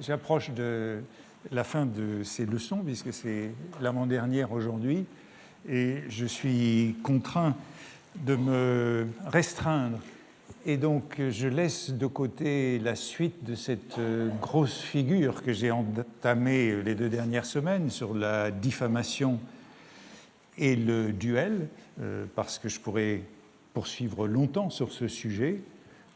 j'approche de la fin de ces leçons, puisque c'est l'avant-dernière aujourd'hui, et je suis contraint de me restreindre. Et donc, je laisse de côté la suite de cette grosse figure que j'ai entamée les 2 dernières semaines sur la diffamation et le duel, parce que je pourrais poursuivre longtemps sur ce sujet.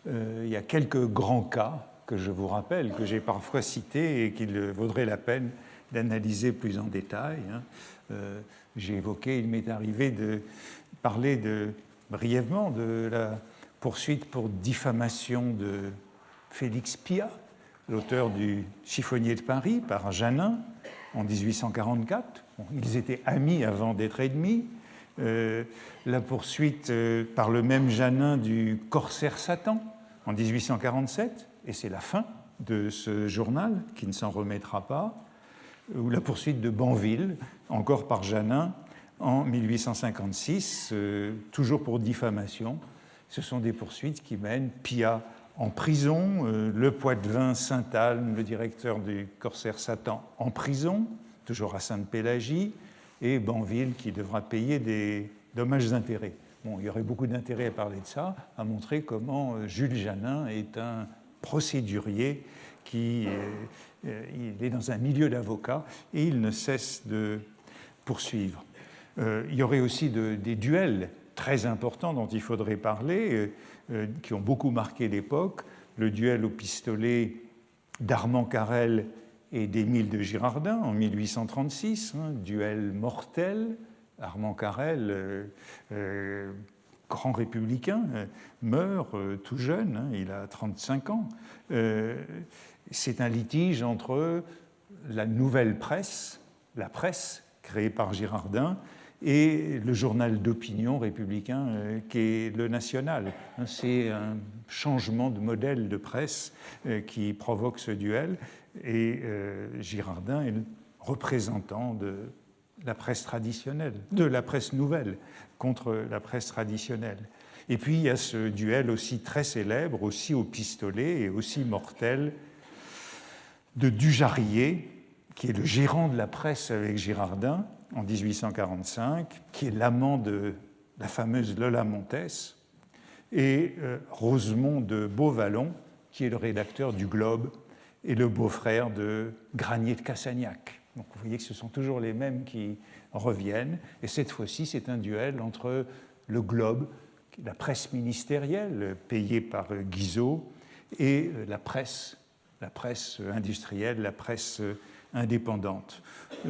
Il y a quelques grands cas que je vous rappelle, que j'ai parfois cités et qu'il vaudrait la peine d'analyser plus en détail. J'ai évoqué, il m'est arrivé de parler brièvement de la poursuite pour diffamation de Félix Pyat, l'auteur du Chiffonnier de Paris, par Janin, en 1844. Bon, ils étaient amis avant d'être ennemis. La poursuite par le même Janin du Corsaire Satan, en 1847, et c'est la fin de ce journal qui ne s'en remettra pas, ou la poursuite de Banville, encore par Janin, en 1856, toujours pour diffamation. Ce sont des poursuites qui mènent Pyat en prison, le Poitevin Saint-Alme, le directeur du Corsaire Satan, en prison, toujours à Sainte-Pélagie, et Banville qui devra payer des dommages-intérêts. Bon, il y aurait beaucoup d'intérêt à parler de ça, à montrer comment Jules Janin est un procédurier qui il est dans un milieu d'avocats et il ne cesse de poursuivre. Il y aurait aussi des duels très importants dont il faudrait parler, qui ont beaucoup marqué l'époque. Le duel au pistolet d'Armand Carrel et d'Émile de Girardin en 1836, duel mortel. Armand Carrel, grand républicain, meurt tout jeune, il a 35 ans. C'est un litige entre la nouvelle presse, la presse créée par Girardin, et le journal d'opinion républicain qui est le National. C'est un changement de modèle de presse qui provoque ce duel, et Girardin est le représentant de la presse traditionnelle, de la presse nouvelle contre la presse traditionnelle. Et puis il y a ce duel aussi très célèbre, aussi au pistolet et aussi mortel, de Dujarrier, qui est le gérant de la presse avec Girardin en 1845, qui est l'amant de la fameuse Lola Montès, et Rosemont de Beauvallon, qui est le rédacteur du Globe et le beau-frère de Granier de Cassagnac. Donc vous voyez que ce sont toujours les mêmes qui reviennent, et cette fois-ci c'est un duel entre le Globe, la presse ministérielle payée par Guizot, et la presse industrielle, la presse indépendante.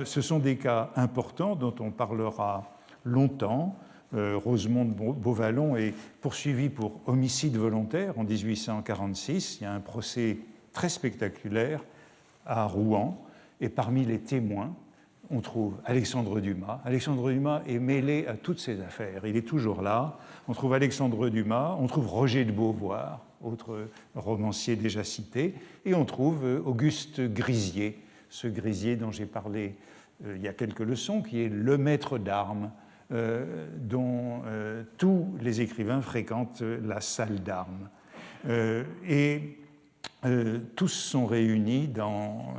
Ce sont des cas importants dont on parlera longtemps. Rosemont de Beauvallon est poursuivi pour homicide volontaire en 1846. Il y a un procès très spectaculaire à Rouen. Et parmi les témoins, on trouve Alexandre Dumas. Alexandre Dumas est mêlé à toutes ces affaires. Il est toujours là. On trouve Alexandre Dumas, on trouve Roger de Beauvoir, autre romancier déjà cité, et on trouve Auguste Grisier, ce Grisier dont j'ai parlé il y a quelques leçons, qui est le maître d'armes dont tous les écrivains fréquentent la salle d'armes. Tous sont réunis dans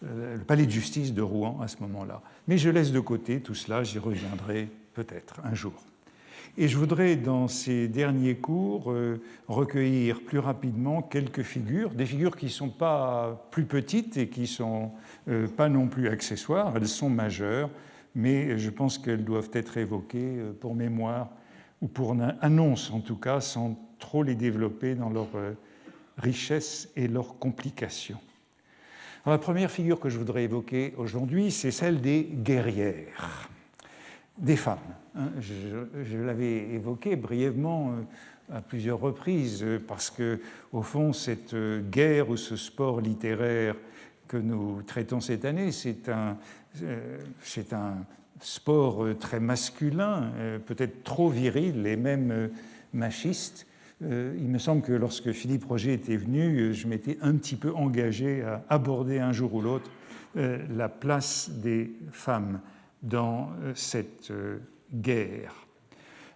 le palais de justice de Rouen à ce moment-là. Mais je laisse de côté tout cela, j'y reviendrai peut-être un jour. Et je voudrais, dans ces derniers cours, recueillir plus rapidement quelques figures, des figures qui ne sont pas plus petites et qui ne sont pas non plus accessoires, elles sont majeures, mais je pense qu'elles doivent être évoquées pour mémoire, ou pour annonce en tout cas, sans trop les développer dans leur richesse et leur complication. Alors, la première figure que je voudrais évoquer aujourd'hui, c'est celle des guerrières, des femmes. Je l'avais évoqué brièvement à plusieurs reprises, parce que, au fond, cette guerre ou ce sport littéraire que nous traitons cette année, c'est un sport très masculin, peut-être trop viril et même machiste. Il me semble que lorsque Philippe Roger était venu, je m'étais un petit peu engagé à aborder un jour ou l'autre la place des femmes dans cette guerre.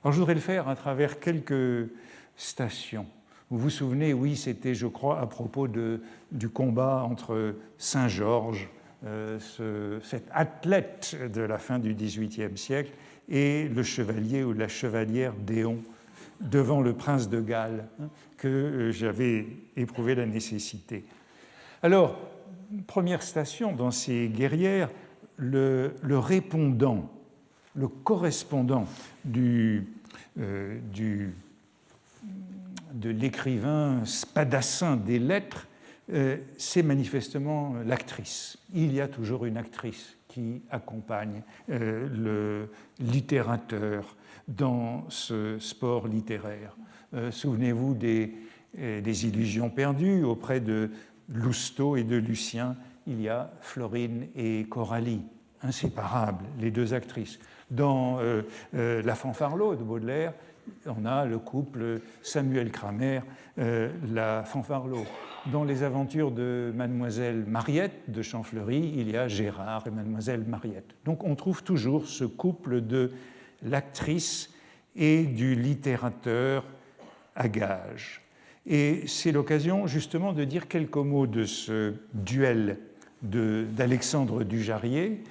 Alors je voudrais le faire à travers quelques stations. Vous vous souvenez, oui, c'était, je crois, à propos du combat entre Saint-Georges, cet athlète de la fin du XVIIIe siècle, et le chevalier ou la chevalière d'Éon devant le prince de Galles, que j'avais éprouvé la nécessité. Alors, première station dans ces guerrières, le répondant, le correspondant de l'écrivain spadassin des lettres, c'est manifestement l'actrice. Il y a toujours une actrice qui accompagne le littérateur dans ce sport littéraire. Souvenez-vous des Illusions perdues. Auprès de Lousteau et de Lucien, il y a Florine et Coralie, inséparables, les deux actrices. Dans La Fanfarlot de Baudelaire, on a le couple Samuel Kramer, la Fanfarlot. Dans Les Aventures de Mademoiselle Mariette de Champfleury, il y a Gérard et Mademoiselle Mariette. Donc on trouve toujours ce couple de l'actrice et du littérateur à gages. Et c'est l'occasion justement de dire quelques mots de ce duel d'Alexandre du Jarrier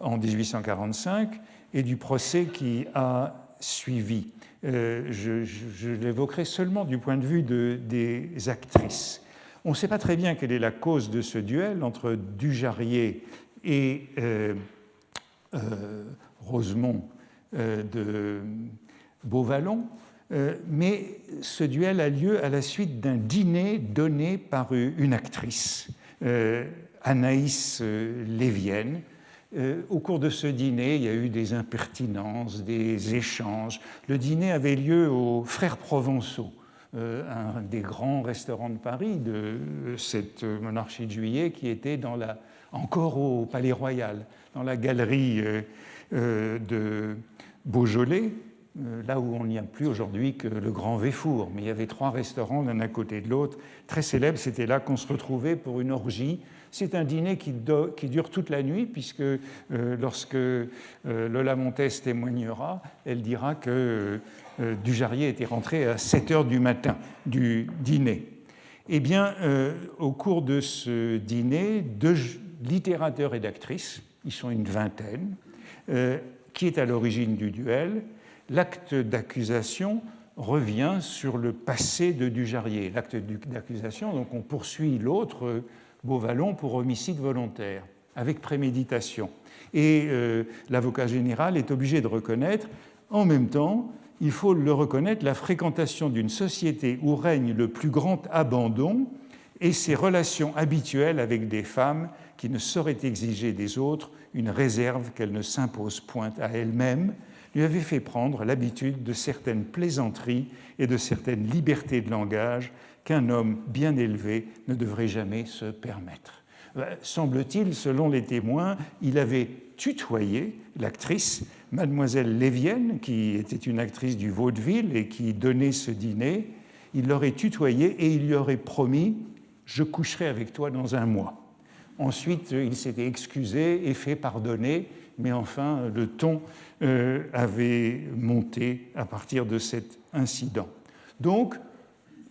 en 1845 et du procès qui a suivi. Je l'évoquerai seulement du point de vue des actrices. On ne sait pas très bien quelle est la cause de ce duel entre du Jarrier et Rosemont de Beauvallon, mais ce duel a lieu à la suite d'un dîner donné par une actrice, Anaïs Lévienne. Au cours de ce dîner, il y a eu des impertinences, des échanges. Le dîner avait lieu aux Frères Provençaux, un des grands restaurants de Paris de cette monarchie de Juillet qui était encore au Palais Royal, dans la galerie de Beaujolais, là où on n'y a plus aujourd'hui que le Grand Véfour. Mais il y avait 3 restaurants l'un à côté de l'autre, très célèbres. C'était là qu'on se retrouvait pour une orgie. C'est un dîner qui dure toute la nuit, puisque lorsque Lola Montez témoignera, elle dira que du Jarrier était rentré à 7 heures du matin du dîner. Eh bien, au cours de ce dîner, 2 littérateurs et d'actrices, ils sont une vingtaine, qui est à l'origine du duel. L'acte d'accusation revient sur le passé de du Jarrier. L'acte d'accusation, donc on poursuit l'autre, Beauvallon, pour homicide volontaire, avec préméditation. Et l'avocat général est obligé de reconnaître, en même temps, il faut le reconnaître, la fréquentation d'une société où règne le plus grand abandon et ses relations habituelles avec des femmes qui ne sauraient exiger des autres une réserve qu'elles ne s'imposent point à elles-mêmes, lui avait fait prendre l'habitude de certaines plaisanteries et de certaines libertés de langage qu'un homme bien élevé ne devrait jamais se permettre. Semble-t-il, selon les témoins, il avait tutoyé l'actrice, mademoiselle Lévienne, qui était une actrice du vaudeville et qui donnait ce dîner. Il l'aurait tutoyée et il lui aurait promis « je coucherai avec toi dans un mois ». Ensuite, il s'était excusé et fait pardonner, mais enfin, le ton avait monté à partir de cet incident. Donc,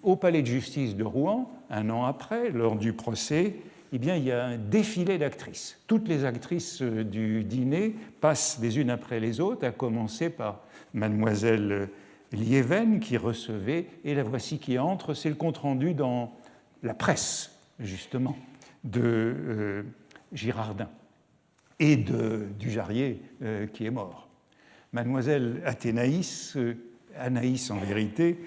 au palais de justice de Rouen, un an après, lors du procès, eh bien, il y a un défilé d'actrices. Toutes les actrices du dîner passent les unes après les autres, à commencer par mademoiselle Liéven qui recevait, et la voici qui entre, c'est le compte-rendu dans la presse, justement, de Girardin et du Jarrier qui est mort. Mademoiselle Athénaïs, Anaïs en vérité,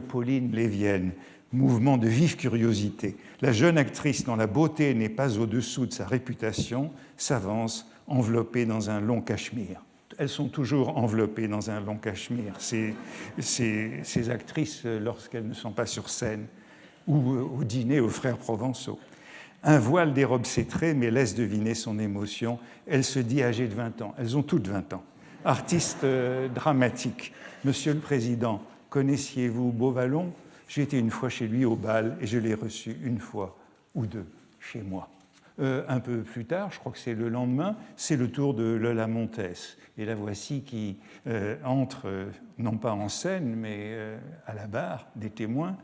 Pauline Lévienne, mouvement de vive curiosité. La jeune actrice dont la beauté n'est pas au-dessous de sa réputation s'avance enveloppée dans un long cachemire. Elles sont toujours enveloppées dans un long cachemire, ces actrices, lorsqu'elles ne sont pas sur scène ou au dîner aux Frères Provençaux. Un voile dérobe ses traits, mais laisse deviner son émotion. Elle se dit âgée de 20 ans. Elles ont toutes 20 ans. Artiste dramatique. Monsieur le Président, connaissiez-vous Beauvallon ? J'ai été une fois chez lui au bal et je l'ai reçu une fois ou 2 chez moi. Un peu plus tard, je crois que c'est le lendemain, c'est le tour de Lola Montez. Et la voici qui entre, non pas en scène, mais à la barre des témoins.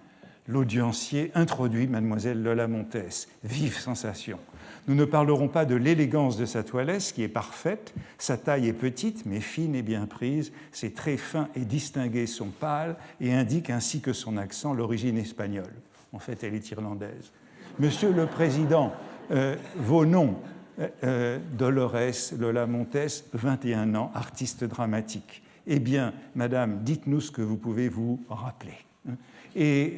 l'audiencier introduit Mademoiselle Lola Montès. Vive sensation. Nous ne parlerons pas de l'élégance de sa toilette, qui est parfaite. Sa taille est petite, mais fine et bien prise. Ses traits fins et distingués sont pâles et indiquent, ainsi que son accent, l'origine espagnole. En fait, elle est irlandaise. Monsieur le Président, vos noms, Dolores Lola Montès, 21 ans, artiste dramatique. Eh bien, Madame, dites-nous ce que vous pouvez vous rappeler. Et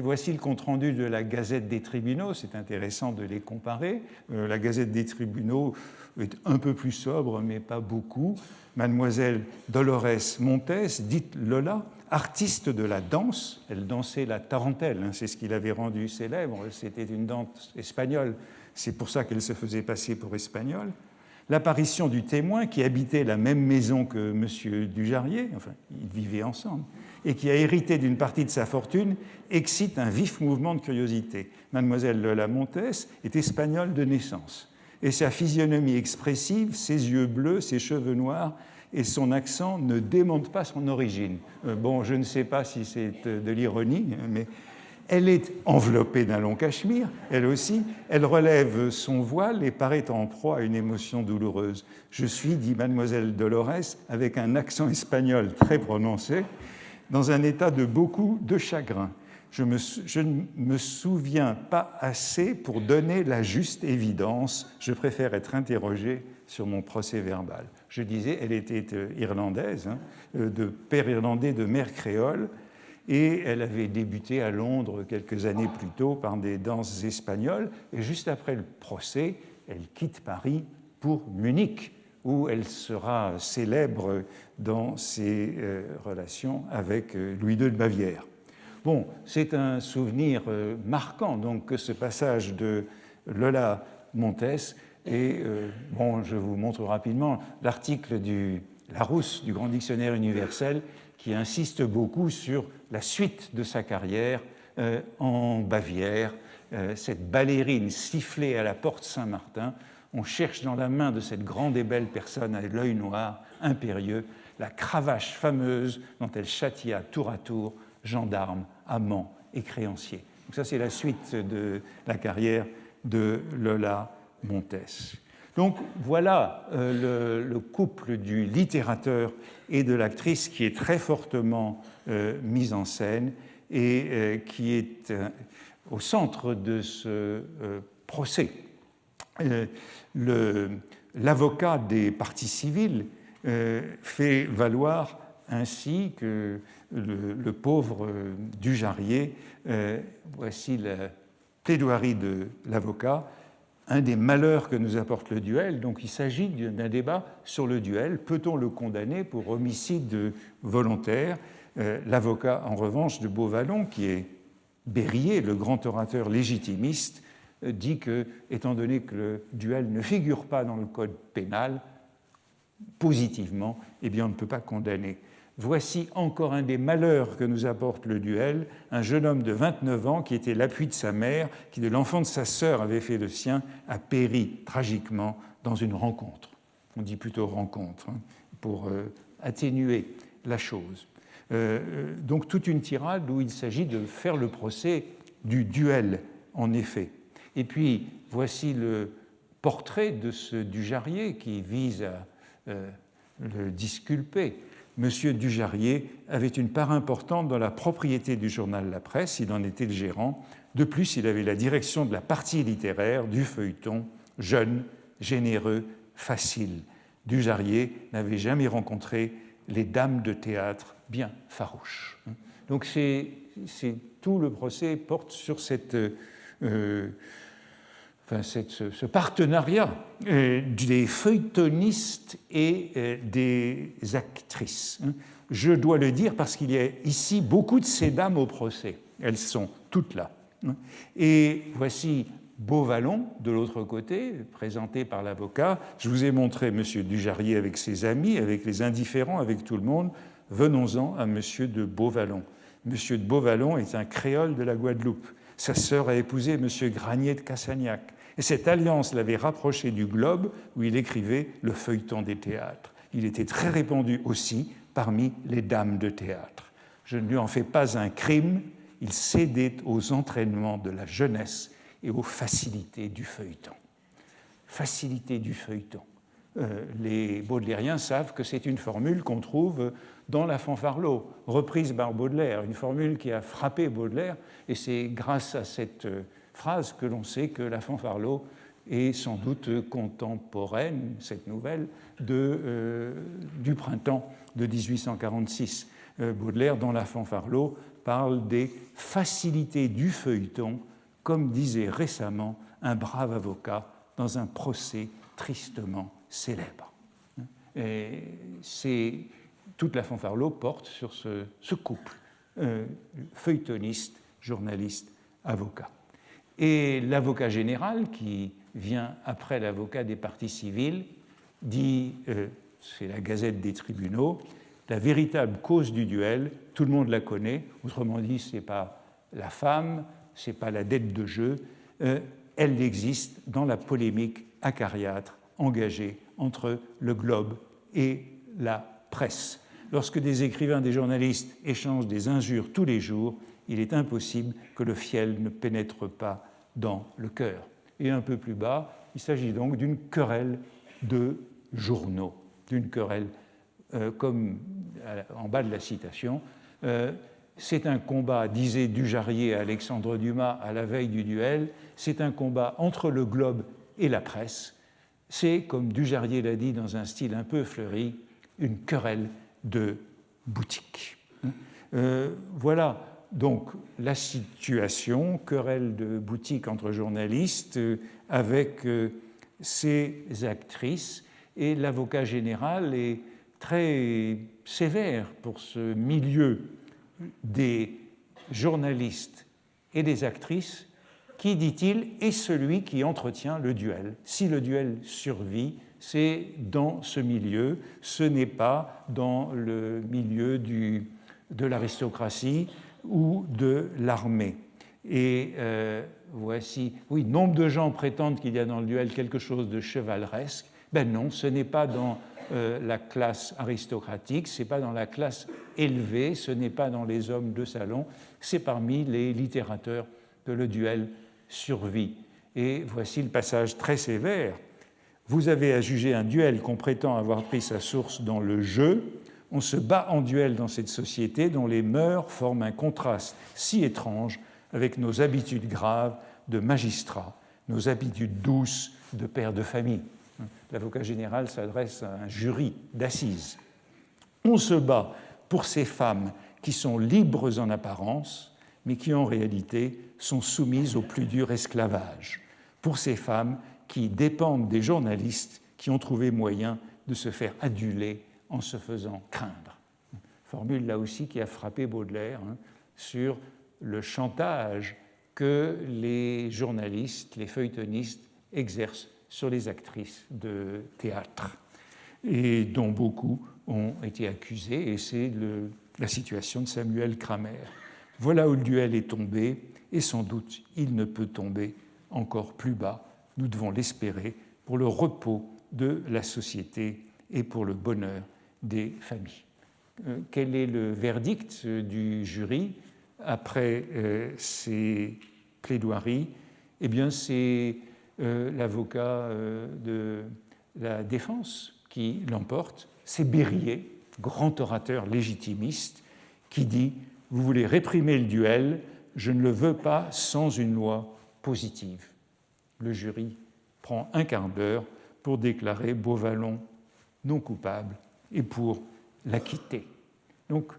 voici le compte-rendu de la Gazette des tribunaux, c'est intéressant de les comparer. La Gazette des tribunaux est un peu plus sobre, mais pas beaucoup. Mademoiselle Dolores Montès, dite Lola, artiste de la danse, elle dansait la tarentelle, hein, c'est ce qui l'avait rendue célèbre, c'était une danse espagnole, c'est pour ça qu'elle se faisait passer pour espagnole. L'apparition du témoin qui habitait la même maison que M. Dujarier, enfin, ils vivaient ensemble, et qui a hérité d'une partie de sa fortune, excite un vif mouvement de curiosité. Mademoiselle Lola Montès est espagnole de naissance, et sa physionomie expressive, ses yeux bleus, ses cheveux noirs et son accent ne démentent pas son origine. Bon, je ne sais pas si c'est de l'ironie, mais elle est enveloppée d'un long cachemire, elle aussi. Elle relève son voile et paraît en proie à une émotion douloureuse. Je suis, dit Mademoiselle Dolores, avec un accent espagnol très prononcé, dans un état de beaucoup de chagrin. Je ne me souviens pas assez pour donner la juste évidence. Je préfère être interrogé sur mon procès verbal. Je disais, elle était irlandaise, hein, de père irlandais, de mère créole, et elle avait débuté à Londres quelques années plus tôt par des danses espagnoles, et juste après le procès, elle quitte Paris pour Munich, où elle sera célèbre dans ses relations avec Louis II de Bavière. Bon, c'est un souvenir marquant, donc, que ce passage de Lola Montès. Et bon, je vous montre rapidement l'article du Larousse, du Grand Dictionnaire universel, qui insiste beaucoup sur la suite de sa carrière en Bavière. Cette ballerine sifflée à la porte Saint-Martin, on cherche dans la main de cette grande et belle personne à l'œil noir, impérieux, la cravache fameuse dont elle châtia tour à tour gendarmes, amants et créanciers. Donc ça, c'est la suite de la carrière de Lola Montès. Donc voilà le couple du littérateur et de l'actrice qui est très fortement mis en scène et qui est au centre de ce procès. L'avocat des parties civiles fait valoir ainsi que le pauvre Dujarier. Voici la plaidoirie de l'avocat. Un des malheurs que nous apporte le duel, donc il s'agit d'un débat sur le duel. Peut-on le condamner pour homicide volontaire ? L'avocat, en revanche, de Beauvallon, qui est Berryer, le grand orateur légitimiste, dit que, étant donné que le duel ne figure pas dans le code pénal, positivement, eh bien, on ne peut pas condamner. Voici encore un des malheurs que nous apporte le duel, un jeune homme de 29 ans qui était l'appui de sa mère, qui de l'enfant de sa sœur avait fait le sien, a péri tragiquement dans une rencontre. On dit plutôt rencontre, hein, pour atténuer la chose. Donc toute une tirade où il s'agit de faire le procès du duel, en effet. Et puis, voici le portrait de ce Dujarier qui vise à le disculper. Monsieur Dujarier avait une part importante dans la propriété du journal La Presse, il en était le gérant. De plus, il avait la direction de la partie littéraire du feuilleton, jeune, généreux, facile. Dujarier n'avait jamais rencontré les dames de théâtre bien farouches. Donc tout le procès porte sur ce partenariat des feuilletonistes et des actrices. Je dois le dire parce qu'il y a ici beaucoup de ces dames au procès. Elles sont toutes là. Et voici Beauvallon, de l'autre côté, présenté par l'avocat. Je vous ai montré M. Dujarier avec ses amis, avec les indifférents, avec tout le monde. Venons-en à M. de Beauvallon. M. de Beauvallon est un créole de la Guadeloupe. Sa sœur a épousé M. Granier de Cassagnac. Et cette alliance l'avait rapproché du Globe, où il écrivait le feuilleton des théâtres. Il était très répandu aussi parmi les dames de théâtre. Je ne lui en fais pas un crime, il cédait aux entraînements de la jeunesse et aux facilités du feuilleton. Facilité du feuilleton. Les baudelairiens savent que c'est une formule qu'on trouve dans la Fanfarlot, reprise par Baudelaire, une formule qui a frappé Baudelaire, et c'est grâce à cette phrase que l'on sait que la Fanfarlot est sans doute contemporaine, cette nouvelle, du printemps de 1846. Baudelaire, dans la Fanfarlot, parle des facilités du feuilleton, comme disait récemment un brave avocat dans un procès tristement célèbre. Et toute la Fanfarlot porte sur ce couple, feuilletoniste, journaliste, avocat. Et l'avocat général, qui vient après l'avocat des parties civiles, dit, c'est la Gazette des tribunaux, la véritable cause du duel, tout le monde la connaît, autrement dit, ce n'est pas la femme, ce n'est pas la dette de jeu, elle existe dans la polémique acariâtre engagée entre le Globe et la presse. Lorsque des écrivains, des journalistes échangent des injures tous les jours, il est impossible que le fiel ne pénètre pas dans le cœur. Et un peu plus bas, il s'agit donc d'une querelle de journaux, d'une querelle, comme en bas de la citation, c'est un combat, disait Dujarier à Alexandre Dumas à la veille du duel, c'est un combat entre le Globe et la presse. C'est, comme Dujarier l'a dit dans un style un peu fleuri, une querelle de boutique. Voilà donc la situation, querelle de boutique entre journalistes avec ces actrices, et l'avocat général est très sévère pour ce milieu des journalistes et des actrices qui, dit-il, est celui qui entretient le duel. Si le duel survit, c'est dans ce milieu, ce n'est pas dans le milieu de l'aristocratie ou de l'armée. Et voici, oui, nombre de gens prétendent qu'il y a dans le duel quelque chose de chevaleresque. Ben non, ce n'est pas dans la classe aristocratique, ce n'est pas dans la classe élevée, ce n'est pas dans les hommes de salon, c'est parmi les littérateurs que le duel survit. Et voici le passage très sévère. Vous avez à juger un duel qu'on prétend avoir pris sa source dans le jeu. On se bat en duel dans cette société dont les mœurs forment un contraste si étrange avec nos habitudes graves de magistrats, nos habitudes douces de pères de famille. L'avocat général s'adresse à un jury d'assises. On se bat pour ces femmes qui sont libres en apparence, mais qui en réalité sont soumises au plus dur esclavage, pour ces femmes qui dépendent des journalistes qui ont trouvé moyen de se faire aduler en se faisant craindre. Formule là aussi qui a frappé Baudelaire sur le chantage que les journalistes, les feuilletonistes exercent sur les actrices de théâtre et dont beaucoup ont été accusés, et c'est la situation de Samuel Kramer. Voilà où le duel est tombé, et sans doute il ne peut tomber encore plus bas. Nous devons l'espérer pour le repos de la société et pour le bonheur des familles. Quel est le verdict du jury après ces plaidoiries? Eh bien, c'est l'avocat de la défense qui l'emporte. C'est Berryer, grand orateur légitimiste, qui dit « Vous voulez réprimer le duel, je ne le veux pas sans une loi positive ». Le jury prend un quart d'heure pour déclarer Beauvallon non coupable et pour l'acquitter. Donc,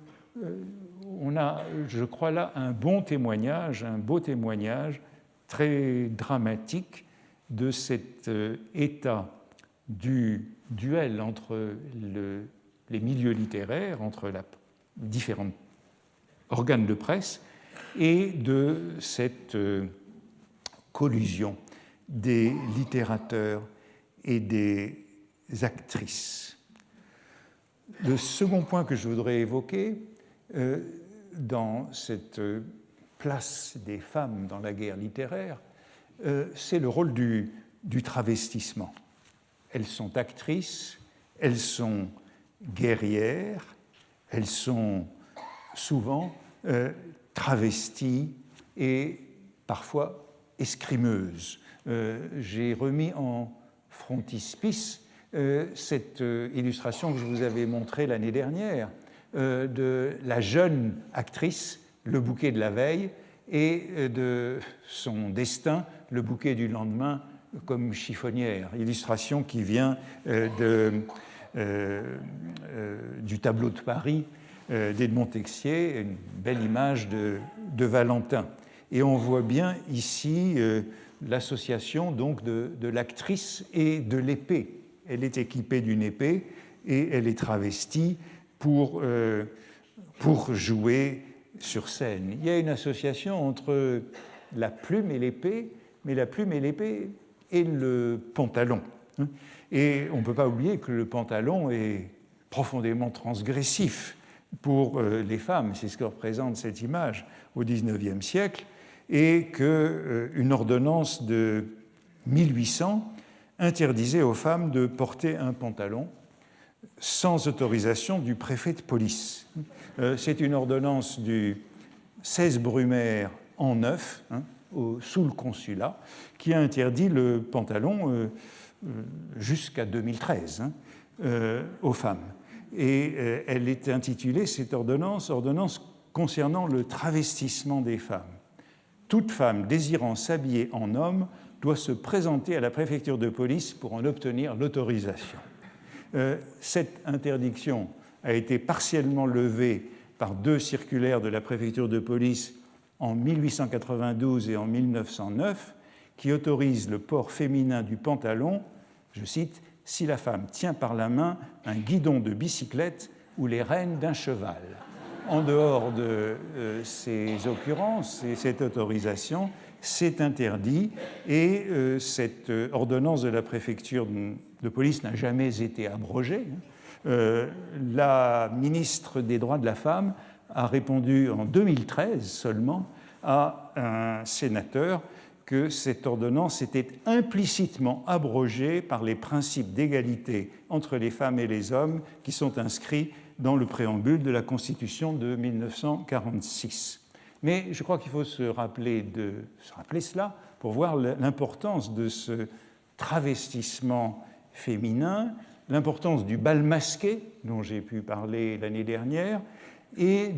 on a, je crois là, un beau témoignage très dramatique de cet état du duel entre les milieux littéraires, entre les différents organes de presse, et de cette collusion des littérateurs et des actrices. Le second point que je voudrais évoquer dans cette place des femmes dans la guerre littéraire, c'est le rôle du travestissement. Elles sont actrices, elles sont guerrières, elles sont souvent travestie et parfois escrimeuse. J'ai remis en frontispice cette illustration que je vous avais montrée l'année dernière de la jeune actrice, le bouquet de la veille, et de son destin, le bouquet du lendemain, comme chiffonnière. Illustration qui vient du tableau de Paris d'Edmond Texier, une belle image de Valentin. Et on voit bien ici l'association donc de l'actrice et de l'épée. Elle est équipée d'une épée et elle est travestie pour jouer sur scène. Il y a une association entre la plume et l'épée, mais la plume et l'épée et le pantalon. Et on ne peut pas oublier que le pantalon est profondément transgressif pour les femmes, c'est ce que représente cette image au XIXe siècle, et qu'une ordonnance de 1800 interdisait aux femmes de porter un pantalon sans autorisation du préfet de police. C'est une ordonnance du 16 Brumaire en 9, sous le consulat, qui a interdit le pantalon jusqu'à 2013 aux femmes. Et elle est intitulée, cette ordonnance concernant le travestissement des femmes. Toute femme désirant s'habiller en homme doit se présenter à la préfecture de police pour en obtenir l'autorisation. Cette interdiction a été partiellement levée par 2 circulaires de la préfecture de police en 1892 et en 1909 qui autorisent le port féminin du pantalon, je cite, « si la femme tient par la main un guidon de bicyclette ou les rênes d'un cheval ». En dehors de ces occurrences et cette autorisation, c'est interdit et cette ordonnance de la préfecture de police n'a jamais été abrogée. La ministre des Droits de la Femme a répondu en 2013 seulement à un sénateur que cette ordonnance était implicitement abrogée par les principes d'égalité entre les femmes et les hommes qui sont inscrits dans le préambule de la Constitution de 1946. Mais je crois qu'il faut se rappeler cela pour voir l'importance de ce travestissement féminin, l'importance du bal masqué, dont j'ai pu parler l'année dernière, et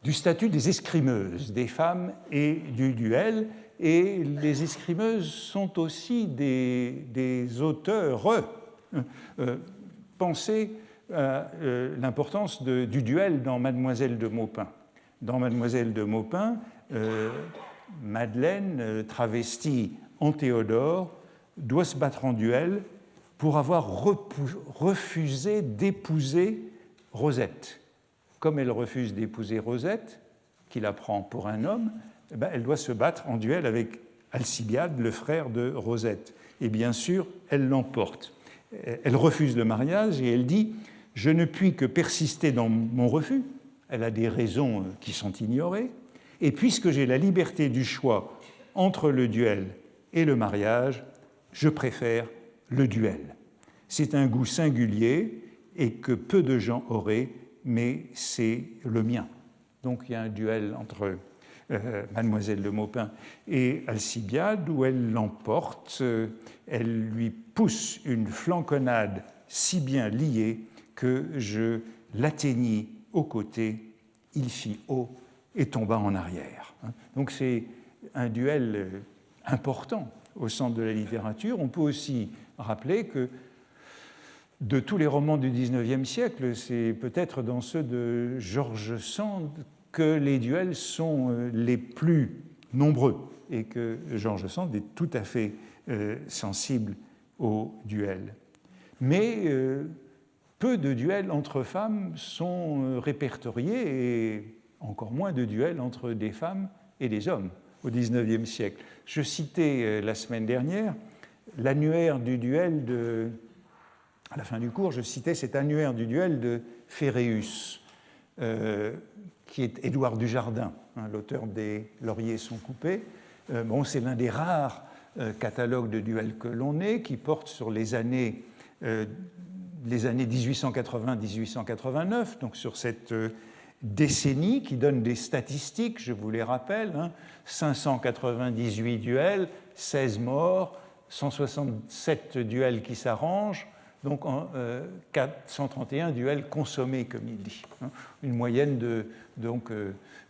du statut des escrimeuses, des femmes et du duel. Et les escrimeuses sont aussi des auteurs. Pensez à l'importance du duel dans Mademoiselle de Maupin. Dans Mademoiselle de Maupin, Madeleine, travestie en Théodore, doit se battre en duel pour avoir refusé d'épouser Rosette. Comme elle refuse d'épouser Rosette, qui la prend pour un homme, elle doit se battre en duel avec Alcibiade, le frère de Rosette. Et bien sûr, elle l'emporte. Elle refuse le mariage et elle dit « Je ne puis que persister dans mon refus ». Elle a des raisons qui sont ignorées. Et puisque j'ai la liberté du choix entre le duel et le mariage, je préfère le duel. C'est un goût singulier et que peu de gens auraient, mais c'est le mien. Donc il y a un duel entre Mademoiselle de Maupin et Alcibiade où elle l'emporte. Elle lui pousse une flanconnade si bien liée que je l'atteignis au côté, il fit haut et tomba en arrière. Donc c'est un duel important au centre de la littérature. On peut aussi rappeler que de tous les romans du XIXe siècle, c'est peut-être dans ceux de George Sand que les duels sont les plus nombreux et que George Sand est tout à fait sensible aux duels. Mais peu de duels entre femmes sont répertoriés et encore moins de duels entre des femmes et des hommes au XIXe siècle. Je citais la semaine dernière l'annuaire du duel à la fin du cours, je citais cet annuaire du duel de Féréus, qui est Édouard Dujardin, l'auteur des Lauriers sont coupés. C'est l'un des rares catalogues de duels que l'on ait, qui porte sur les années 1880-1889, donc sur cette décennies qui donnent des statistiques, je vous les rappelle, 598 duels, 16 morts, 167 duels qui s'arrangent, donc 431 duels consommés, comme il dit. Une moyenne de donc,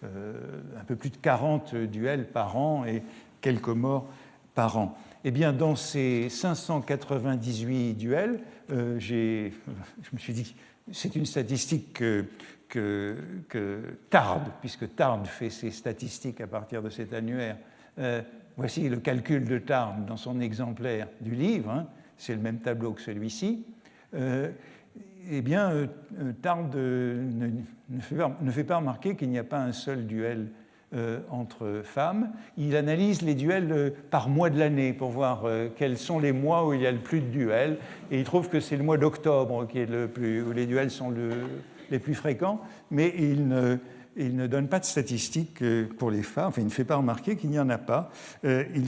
un peu plus de 40 duels par an et quelques morts par an. Eh bien, dans ces 598 duels, je me suis dit, c'est une statistique que Tard, puisque Tard fait ses statistiques à partir de cet annuaire, voici le calcul de Tard dans son exemplaire du livre, c'est le même tableau que celui-ci. Eh bien, Tard ne fait pas remarquer qu'il n'y a pas un seul duel entre femmes. Il analyse les duels par mois de l'année pour voir quels sont les mois où il y a le plus de duels. Et il trouve que c'est le mois d'octobre qui est où les duels sont les plus fréquents, mais il ne donne pas de statistiques pour les femmes. Enfin, il ne fait pas remarquer qu'il n'y en a pas. Il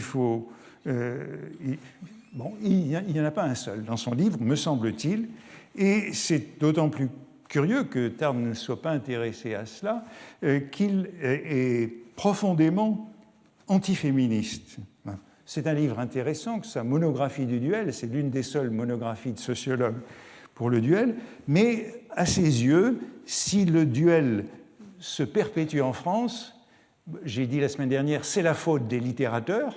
n'y en a pas un seul dans son livre, me semble-t-il. Et c'est d'autant plus curieux que Tard ne soit pas intéressé à cela, qu'il est profondément antiféministe. C'est un livre intéressant, sa monographie du duel, c'est l'une des seules monographies de sociologues pour le duel, mais à ses yeux, si le duel se perpétue en France, j'ai dit la semaine dernière, c'est la faute des littérateurs,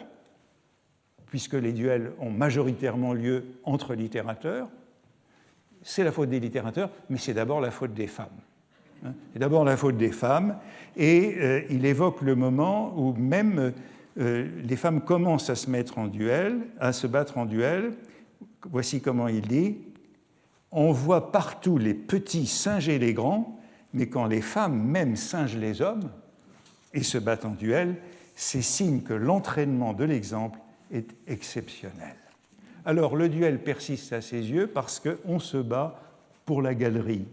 puisque les duels ont majoritairement lieu entre littérateurs. C'est la faute des littérateurs, mais c'est d'abord la faute des femmes. C'est d'abord la faute des femmes, et il évoque le moment où même les femmes commencent à se mettre en duel, à se battre en duel. Voici comment il dit: on voit partout les petits singer les grands, mais quand les femmes même singent les hommes et se battent en duel, c'est signe que l'entraînement de l'exemple est exceptionnel. Alors le duel persiste à ses yeux parce qu'on se bat pour la galerie,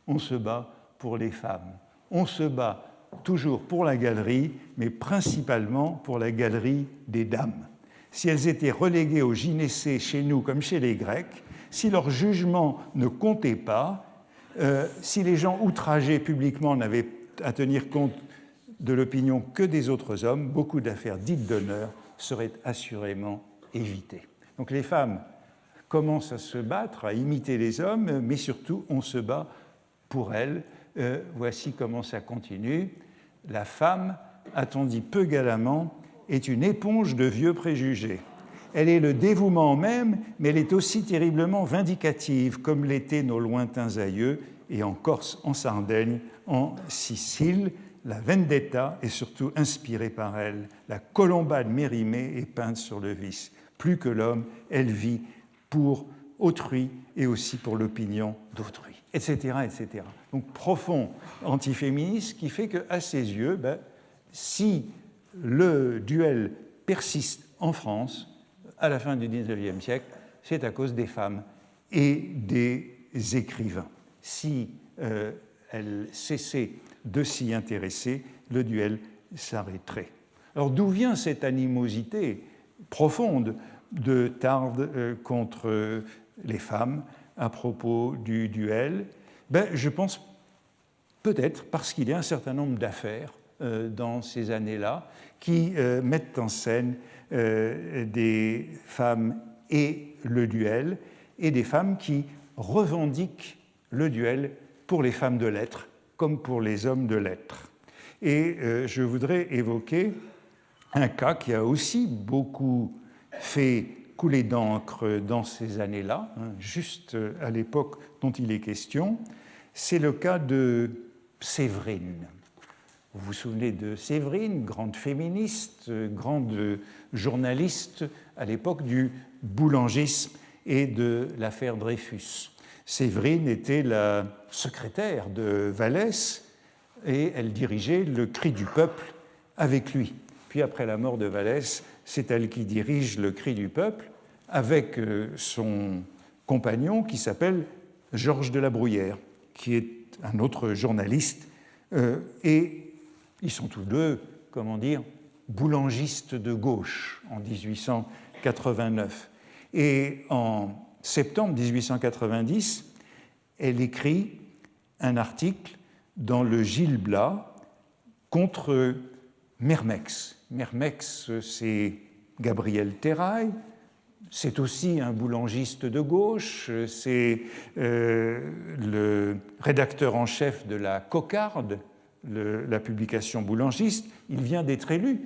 on se bat pour les femmes, on se bat toujours pour la galerie, mais principalement pour la galerie des dames. Si elles étaient reléguées au gynécée chez nous comme chez les Grecs, si leur jugement ne comptait pas, si les gens outragés publiquement n'avaient à tenir compte de l'opinion que des autres hommes, beaucoup d'affaires dites d'honneur seraient assurément évitées. Donc les femmes commencent à se battre, à imiter les hommes, mais surtout on se bat pour elles. Voici comment ça continue. La femme, a-t-on dit peu galamment, est une éponge de vieux préjugés. Elle est le dévouement même, mais elle est aussi terriblement vindicative, comme l'étaient nos lointains aïeux, et en Corse, en Sardaigne, en Sicile. La vendetta est surtout inspirée par elle. La colombade mérimée est peinte sur le vice. Plus que l'homme, elle vit pour autrui et aussi pour l'opinion d'autrui, etc., etc. Donc profond antiféministe qui fait qu'à ses yeux, si le duel persiste en France à la fin du XIXe siècle, c'est à cause des femmes et des écrivains. Si elle cessait de s'y intéresser, le duel s'arrêterait. Alors d'où vient cette animosité profonde de Tard contre les femmes à propos du duel? Je pense peut-être parce qu'il y a un certain nombre d'affaires dans ces années-là qui mettent en scène des femmes et le duel, et des femmes qui revendiquent le duel pour les femmes de lettres comme pour les hommes de lettres. Et je voudrais évoquer un cas qui a aussi beaucoup fait couler d'encre dans ces années-là, juste à l'époque dont il est question, c'est le cas de Séverine. Vous vous souvenez de Séverine, grande féministe, grande journaliste à l'époque du boulangisme et de l'affaire Dreyfus. Séverine était la secrétaire de Vallès et elle dirigeait le Cri du peuple avec lui. Puis après la mort de Vallès, c'est elle qui dirige le Cri du peuple avec son compagnon qui s'appelle Georges de la Bruyère, qui est un autre journaliste, et ils sont tous deux, comment dire, boulangistes de gauche en 1889. Et en septembre 1890, elle écrit un article dans le Gil Blas contre Mermex. Mermex, c'est Gabriel Terrail, c'est aussi un boulangiste de gauche, c'est le rédacteur en chef de la Cocarde, la publication boulangiste. Il vient d'être élu,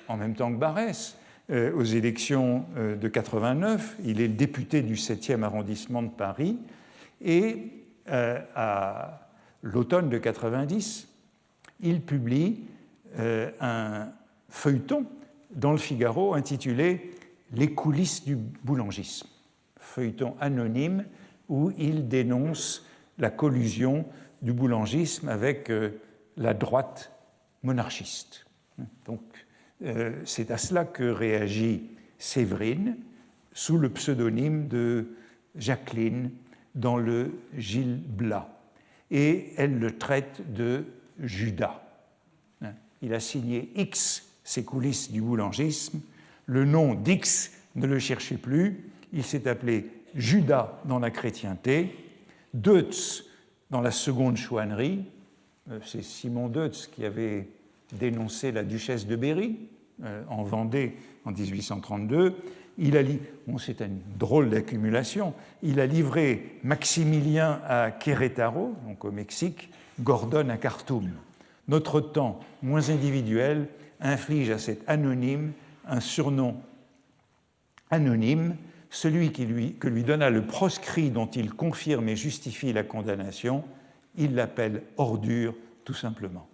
en même temps que Barrès, aux élections de 89. Il est le député du 7e arrondissement de Paris. Et à l'automne de 90, il publie un feuilleton dans le Figaro intitulé « Les coulisses du boulangisme », feuilleton anonyme où il dénonce la collusion du boulangisme avec la droite monarchiste. Donc, c'est à cela que réagit Séverine sous le pseudonyme de Jacqueline dans le Gil Blas. Et elle le traite de Judas. Il a signé X, ses coulisses du boulangisme. Le nom d'X ne le cherchez plus. Il s'est appelé Judas dans la chrétienté, Deutz dans la seconde chouannerie. C'est Simon Deutz qui avait dénoncé la duchesse de Berry en Vendée en 1832. C'est une drôle d'accumulation. Il a livré Maximilien à Querétaro, donc au Mexique, Gordon à Khartoum. Notre temps, moins individuel, inflige à cet anonyme un surnom anonyme, celui que lui donna le proscrit dont il confirme et justifie la condamnation. Il l'appelle ordure, tout simplement.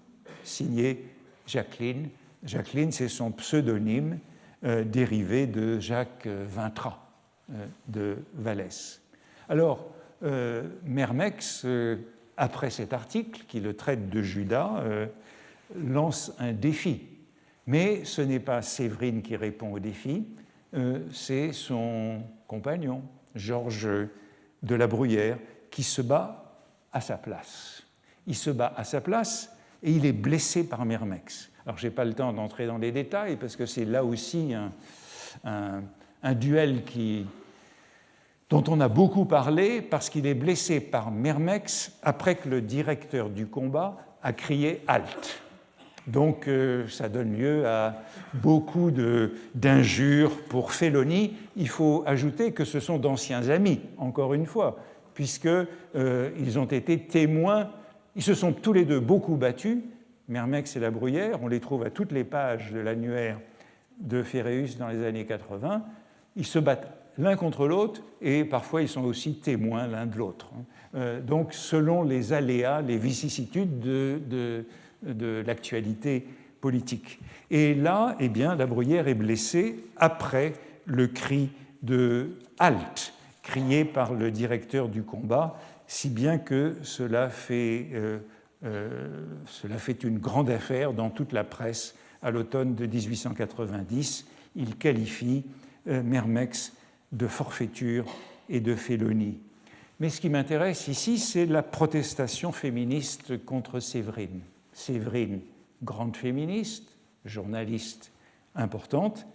Signé Jacqueline. Jacqueline, c'est son pseudonyme dérivé de Jacques Vintras de Vallès. Alors, Mermex, après cet article qui le traite de Judas, lance un défi. Mais ce n'est pas Séverine qui répond au défi, c'est son compagnon, Georges de la Bruyère, qui se bat à sa place. Il se bat à sa place et il est blessé par Mermex. Alors, je n'ai pas le temps d'entrer dans les détails parce que c'est là aussi un duel dont on a beaucoup parlé parce qu'il est blessé par Mermex après que le directeur du combat a crié « Halte ». Donc, ça donne lieu à beaucoup d'injures pour Félonie. Il faut ajouter que ce sont d'anciens amis, encore une fois, puisqu'ils ont été témoins. Ils se sont tous les deux beaucoup battus, Mermex et la Bruyère. On les trouve à toutes les pages de l'annuaire de Féréus dans les années 80. Ils se battent l'un contre l'autre et parfois ils sont aussi témoins l'un de l'autre. Donc, selon les aléas, les vicissitudes de l'actualité politique. Et là, eh bien, la Bruyère est blessée après le cri de « halte » crié par le directeur du combat, si bien que cela fait une grande affaire dans toute la presse à l'automne de 1890. Il qualifie Mermex de forfaiture et de félonie. Mais ce qui m'intéresse ici, c'est la protestation féministe contre Séverine. Séverine, grande féministe, journaliste importante,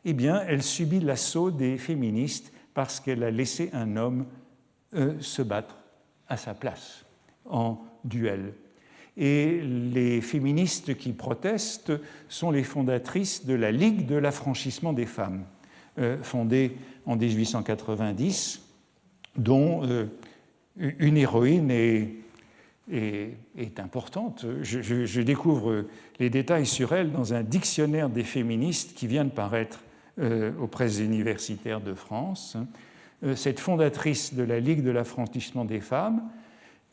eh bien, elle subit l'assaut des féministes parce qu'elle a laissé un homme se battre à sa place en duel. Et les féministes qui protestent sont les fondatrices de la Ligue de l'affranchissement des femmes, fondée en 1890, dont une héroïne est importante. Je découvre les détails sur elle dans un dictionnaire des féministes qui vient de paraître aux presses universitaires de France. Cette fondatrice de la Ligue de l'affranchissement des femmes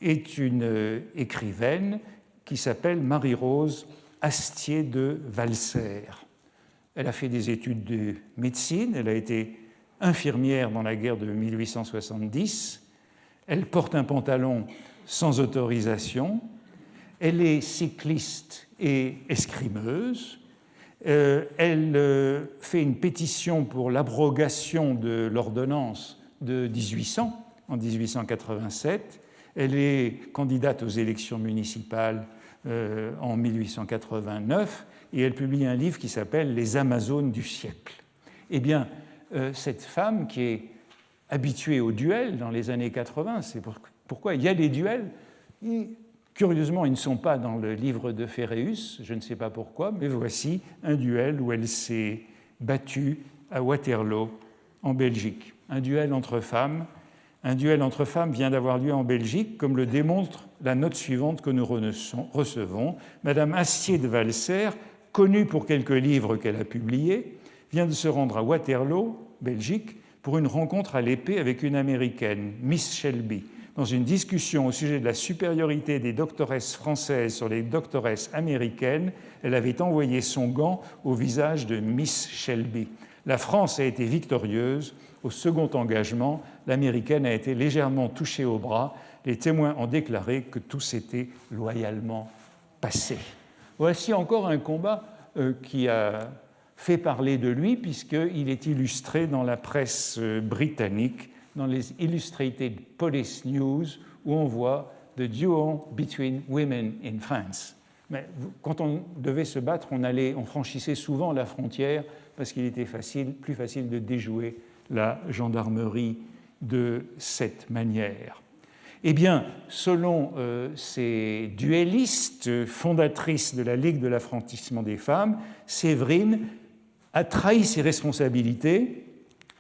est une écrivaine qui s'appelle Marie-Rose Astier de Valser. Elle a fait des études de médecine, elle a été infirmière dans la guerre de 1870, elle porte un pantalon sans autorisation, elle est cycliste et escrimeuse, elle fait une pétition pour l'abrogation de l'ordonnance de 1800, en 1887, elle est candidate aux élections municipales en 1889 et elle publie un livre qui s'appelle « Les Amazones du siècle ». Eh bien, cette femme qui est habituée au duel dans les années 80, c'est pourquoi il y a des duels, Curieusement, ils ne sont pas dans le livre de Féréus, je ne sais pas pourquoi, mais voici un duel où elle s'est battue à Waterloo, en Belgique. Un duel entre femmes. Un duel entre femmes vient d'avoir lieu en Belgique, comme le démontre la note suivante que nous recevons. Madame Astier de Valser, connue pour quelques livres qu'elle a publiés, vient de se rendre à Waterloo, Belgique, pour une rencontre à l'épée avec une Américaine, Miss Shelby. Dans une discussion au sujet de la supériorité des doctoresses françaises sur les doctoresses américaines, elle avait envoyé son gant au visage de Miss Shelby. La France a été victorieuse. Au second engagement, l'Américaine a été légèrement touchée au bras. Les témoins ont déclaré que tout s'était loyalement passé. Voici encore un combat qui a fait parler de lui, puisqu'il est illustré dans la presse britannique, dans les Illustrated Police News, où on voit « The duel between women in France ». Mais quand on devait se battre, on franchissait souvent la frontière parce qu'il était plus facile de déjouer la gendarmerie de cette manière. Eh bien, selon ces duellistes fondatrices de la Ligue de l'affranchissement des femmes, Séverine a trahi ses responsabilités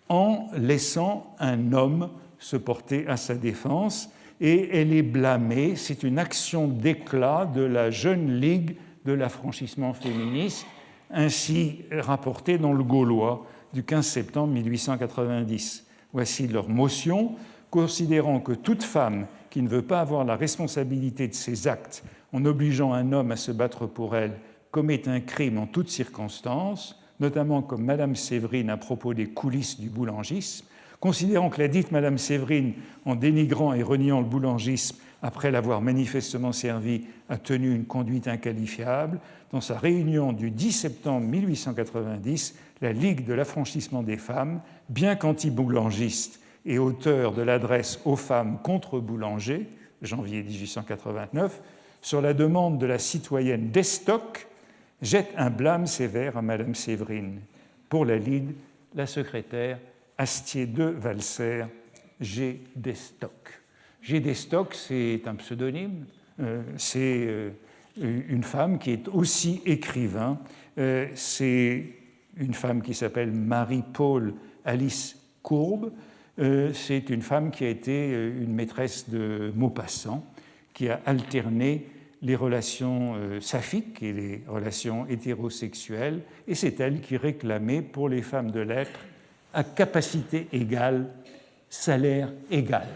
en laissant un homme se porter à sa défense, et elle est blâmée. C'est une action d'éclat de la jeune Ligue de l'affranchissement féministe, ainsi rapportée dans le Gaulois du 15 septembre 1890. Voici leur motion. Considérant que toute femme qui ne veut pas avoir la responsabilité de ses actes en obligeant un homme à se battre pour elle commet un crime en toutes circonstances, notamment comme Madame Séverine à propos des coulisses du boulangisme, considérant que la dite Madame Séverine, en dénigrant et reniant le boulangisme après l'avoir manifestement servi, a tenu une conduite inqualifiable, dans sa réunion du 10 septembre 1890, la Ligue de l'affranchissement des femmes, bien qu'anti-boulangiste et auteur de l'adresse aux femmes contre boulanger, janvier 1889, sur la demande de la citoyenne Destock, jette un blâme sévère à Madame Séverine. Pour la Ligue, la secrétaire Astier de Valser, G. Destock. G. Destock, c'est un pseudonyme, c'est une femme qui est aussi écrivain. C'est une femme qui s'appelle Marie-Paul Alice Courbe. C'est une femme qui a été une maîtresse de Maupassant, qui a alterné les relations saphiques et les relations hétérosexuelles, et c'est elle qui réclamait pour les femmes de lettres à capacité égale, salaire égal.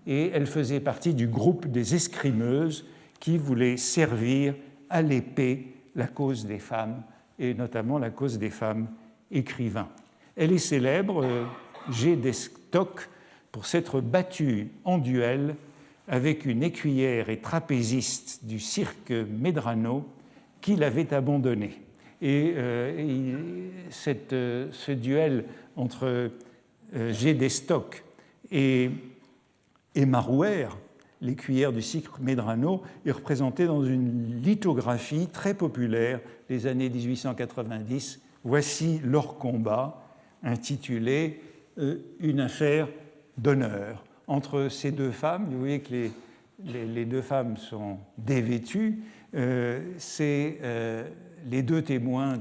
Et elle faisait partie du groupe des escrimeuses qui voulaient servir à l'épée la cause des femmes, et notamment la cause des femmes écrivains. Elle est célèbre, G. Destock, pour s'être battue en duel avec une écuyère et trapéziste du cirque Medrano qui l'avait abandonnée. Et ce duel entre G. Destock et Marouer, l'écuyère du cirque Medrano, est représenté dans une lithographie très populaire des années 1890. Voici leur combat, intitulé « Une affaire d'honneur ». Entre ces deux femmes, vous voyez que les deux femmes sont dévêtues, c'est les deux témoins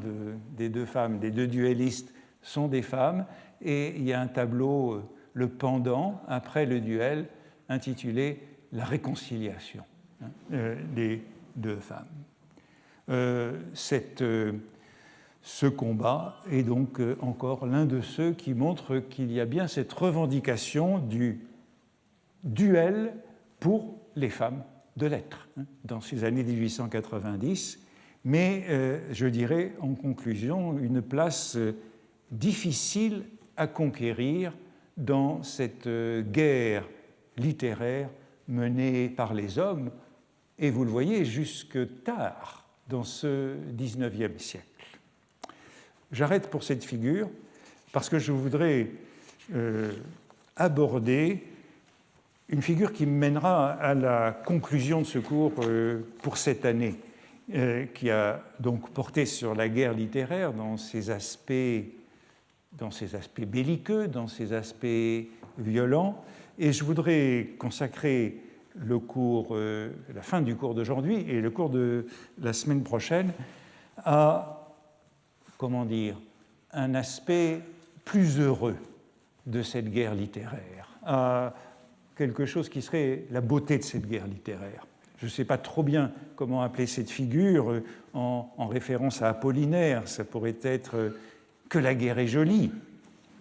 des deux femmes, des deux duellistes, sont des femmes, et il y a un tableau, le pendant, après le duel, intitulé « La réconciliation », des deux femmes. Ce combat est donc encore l'un de ceux qui montrent qu'il y a bien cette revendication du duel pour les femmes de lettres dans ces années 1890, mais je dirais en conclusion une place difficile à conquérir dans cette guerre littéraire menée par les hommes, et vous le voyez jusque tard dans ce XIXe siècle. J'arrête pour cette figure parce que je voudrais aborder une figure qui me mènera à la conclusion de ce cours pour cette année, qui a donc porté sur la guerre littéraire dans ses aspects belliqueux, dans ses aspects violents. Et je voudrais consacrer la fin du cours d'aujourd'hui et le cours de la semaine prochaine, à, comment dire, un aspect plus heureux de cette guerre littéraire, à quelque chose qui serait la beauté de cette guerre littéraire. Je ne sais pas trop bien comment appeler cette figure, en référence à Apollinaire. Ça pourrait être que la guerre est jolie,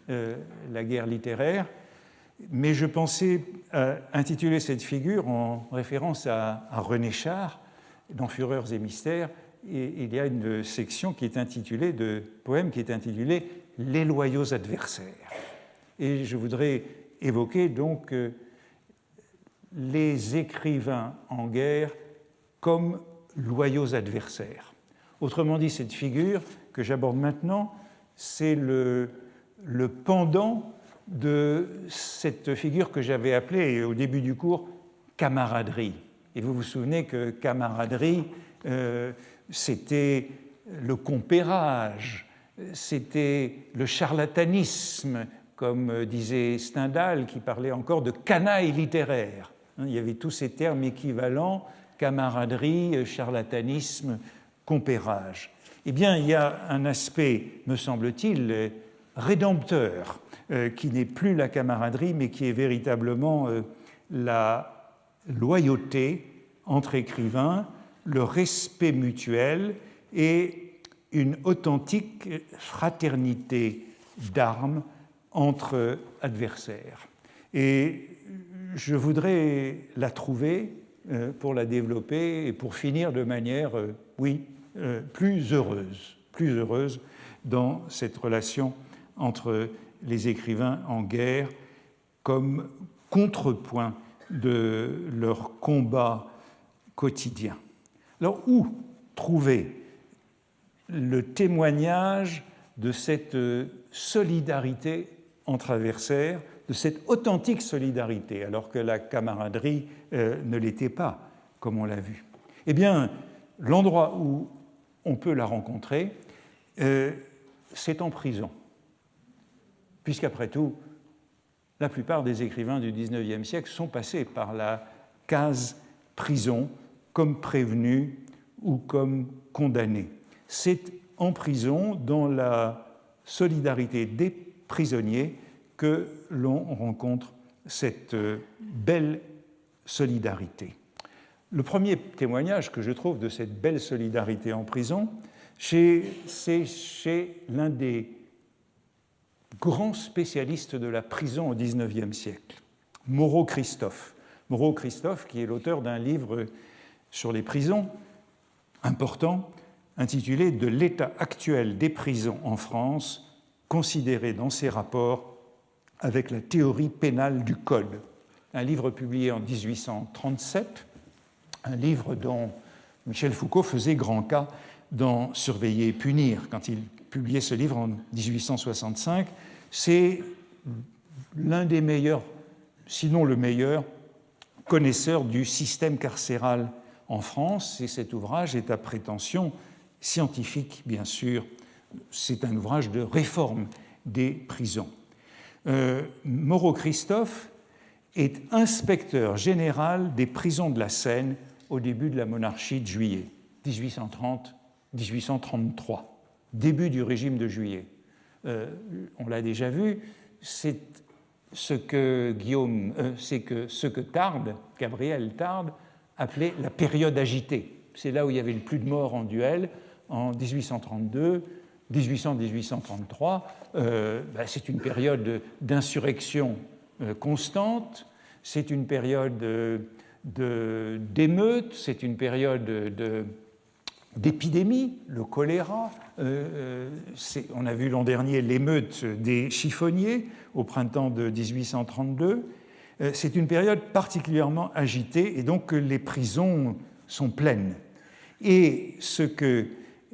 la guerre littéraire, mais je pensais intituler cette figure en référence à René Char, dans Fureurs et mystères, et il y a une section qui est intitulée, de poème qui est intitulée « Les loyaux adversaires ». Et je voudrais évoquer donc les écrivains en guerre comme loyaux adversaires. Autrement dit, cette figure que j'aborde maintenant, c'est le pendant de cette figure que j'avais appelée au début du cours camaraderie. Et vous vous souvenez que camaraderie, c'était le compérage, c'était le charlatanisme, comme disait Stendhal, qui parlait encore de canaille littéraire. Il y avait tous ces termes équivalents, camaraderie, charlatanisme, compérage. Eh bien, il y a un aspect, me semble-t-il, rédempteur, qui n'est plus la camaraderie, mais qui est véritablement la loyauté entre écrivains, le respect mutuel et une authentique fraternité d'armes entre adversaires. Et je voudrais la trouver pour la développer et pour finir de manière, plus heureuse dans cette relation entre les écrivains en guerre comme contrepoint de leur combat quotidien. Alors, où trouver le témoignage de cette solidarité entre adversaires, de cette authentique solidarité, alors que la camaraderie ne l'était pas, comme on l'a vu? Eh bien, l'endroit où on peut la rencontrer, c'est en prison, puisqu'après tout, la plupart des écrivains du XIXe siècle sont passés par la case prison comme prévenus ou comme condamnés. C'est en prison, dans la solidarité des prisonniers, que l'on rencontre cette belle solidarité. Le premier témoignage que je trouve de cette belle solidarité en prison, c'est chez l'un des grands spécialistes de la prison au XIXe siècle, Moreau Christophe. Moreau Christophe, qui est l'auteur d'un livre sur les prisons important, intitulé « De l'état actuel des prisons en France, considéré dans ses rapports avec la théorie pénale du Code ». Un livre publié en 1837, un livre dont Michel Foucault faisait grand cas dans Surveiller et punir. Quand il publiait ce livre en 1865, c'est l'un des meilleurs, sinon le meilleur, connaisseur du système carcéral en France, et cet ouvrage est à prétention scientifique, bien sûr. C'est un ouvrage de réforme des prisons. Moreau Christophe est inspecteur général des prisons de la Seine au début de la monarchie de Juillet, 1830-1833, début du régime de Juillet. On l'a déjà vu, c'est ce que Gabriel Tarde appelait la période agitée. C'est là où il y avait le plus de morts en duel, en 1832, 1800-1833. C'est une période d'insurrection constante, c'est une période d'émeutes, c'est une période d'épidémie, le choléra. On a vu l'an dernier l'émeute des chiffonniers au printemps de 1832. C'est une période particulièrement agitée et donc les prisons sont pleines. Et ce que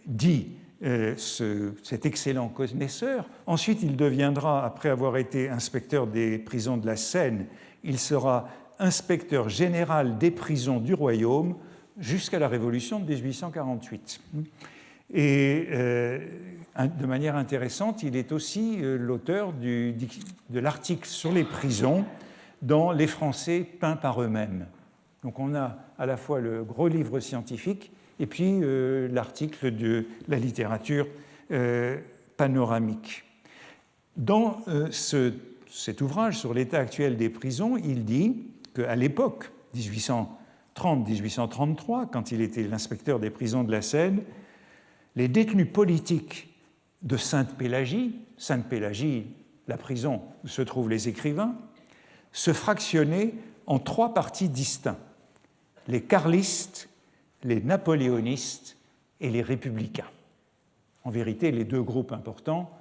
dit cet excellent connaisseur, ensuite il deviendra, après avoir été inspecteur des prisons de la Seine, il sera inspecteur général des prisons du royaume jusqu'à la Révolution de 1848. Et de manière intéressante, il est aussi l'auteur de l'article sur les prisons dans Les Français peints par eux-mêmes, Donc on a à la fois le gros livre scientifique et puis l'article de la littérature panoramique. Dans cet ouvrage sur l'état actuel des prisons, il dit qu'à l'époque, 1830-1833, quand il était l'inspecteur des prisons de la Seine, les détenus politiques de Sainte-Pélagie, la prison où se trouvent les écrivains, se fractionnaient en 3 partis distincts: les carlistes, les napoléonistes et les républicains. En vérité, les 2 groupes importants,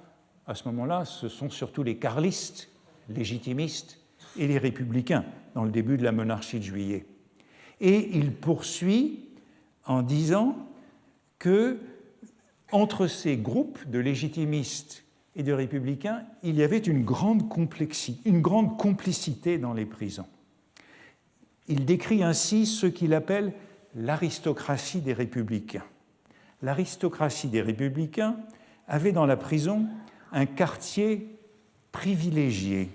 à ce moment-là, ce sont surtout les carlistes, légitimistes, et les républicains, dans le début de la monarchie de Juillet. Et il poursuit en disant que entre ces groupes de légitimistes et de républicains, il y avait une grande complicité dans les prisons. Il décrit ainsi ce qu'il appelle l'aristocratie des républicains. L'aristocratie des républicains avait dans la prison un quartier privilégié.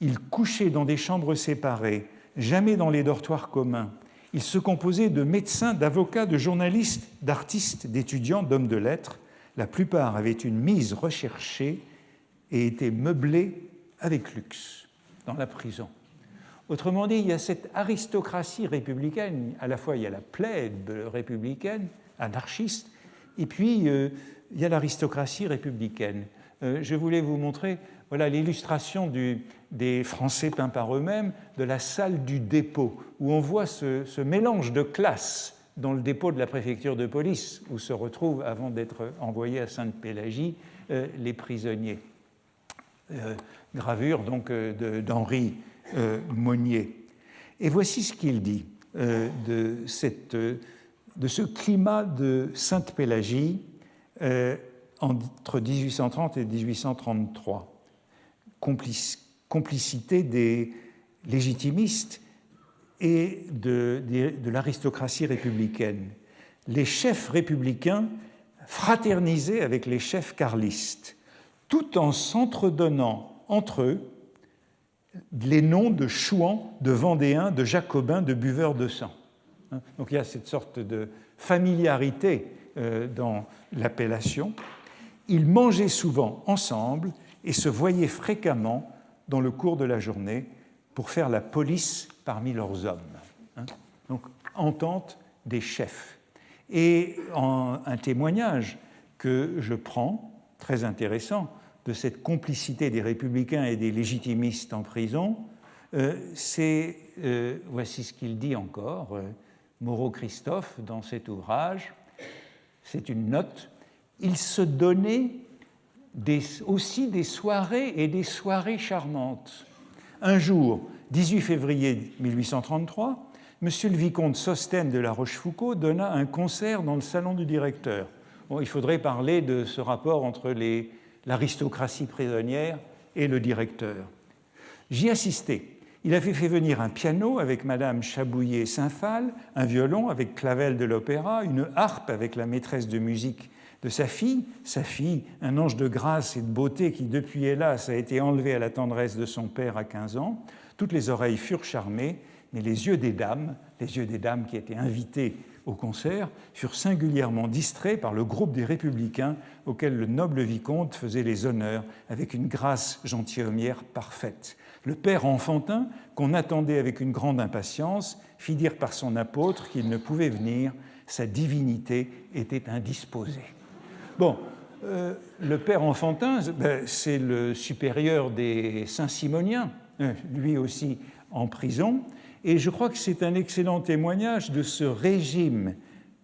Ils couchaient dans des chambres séparées, jamais dans les dortoirs communs. Ils se composaient de médecins, d'avocats, de journalistes, d'artistes, d'étudiants, d'hommes de lettres. La plupart avaient une mise recherchée et étaient meublés avec luxe dans la prison. Autrement dit, il y a cette aristocratie républicaine, à la fois il y a la plèbe républicaine, anarchiste, et puis il y a l'aristocratie républicaine. Je voulais vous montrer l'illustration des Français peints par eux-mêmes de la salle du dépôt, où on voit ce mélange de classes dans le dépôt de la préfecture de police, où se retrouvent, avant d'être envoyés à Sainte-Pélagie, les prisonniers. Gravure donc d'Henri Monnier. Et voici ce qu'il dit de ce climat de Sainte-Pélagie entre 1830 et 1833. Complicité des légitimistes et de l'aristocratie républicaine. Les chefs républicains fraternisaient avec les chefs carlistes, tout en s'entredonnant entre eux les noms de chouans, de vendéens, de jacobins, de buveurs de sang. Donc il y a cette sorte de familiarité dans l'appellation. Ils mangeaient souvent ensemble et se voyaient fréquemment dans le cours de la journée pour faire la police parmi leurs hommes. Donc, entente des chefs. Et un témoignage que je prends, très intéressant, de cette complicité des républicains et des légitimistes en prison, c'est, voici ce qu'il dit encore, Moreau-Christophe, dans cet ouvrage, c'est une note, il se donnait aussi des soirées et des soirées charmantes. Un jour, 18 février 1833, M. le vicomte Sostène de La Rochefoucauld donna un concert dans le salon du directeur. Bon, il faudrait parler de ce rapport entre l'aristocratie prisonnière et le directeur. J'y assistais. Il avait fait venir un piano avec Madame Chabouillet-Saint-Phal, un violon avec Clavel de l'Opéra, une harpe avec la maîtresse de musique de sa fille, un ange de grâce et de beauté qui, depuis hélas, a été enlevé à la tendresse de son père à 15 ans. Toutes les oreilles furent charmées, mais les yeux des dames qui étaient invitées au concert, furent singulièrement distraits par le groupe des républicains auquel le noble vicomte faisait les honneurs avec une grâce gentilhommière parfaite. Le père enfantin, qu'on attendait avec une grande impatience, fit dire par son apôtre qu'il ne pouvait venir, sa divinité était indisposée. Bon, le père enfantin, c'est le supérieur des Saint-Simoniens, lui aussi en prison, et je crois que c'est un excellent témoignage de ce régime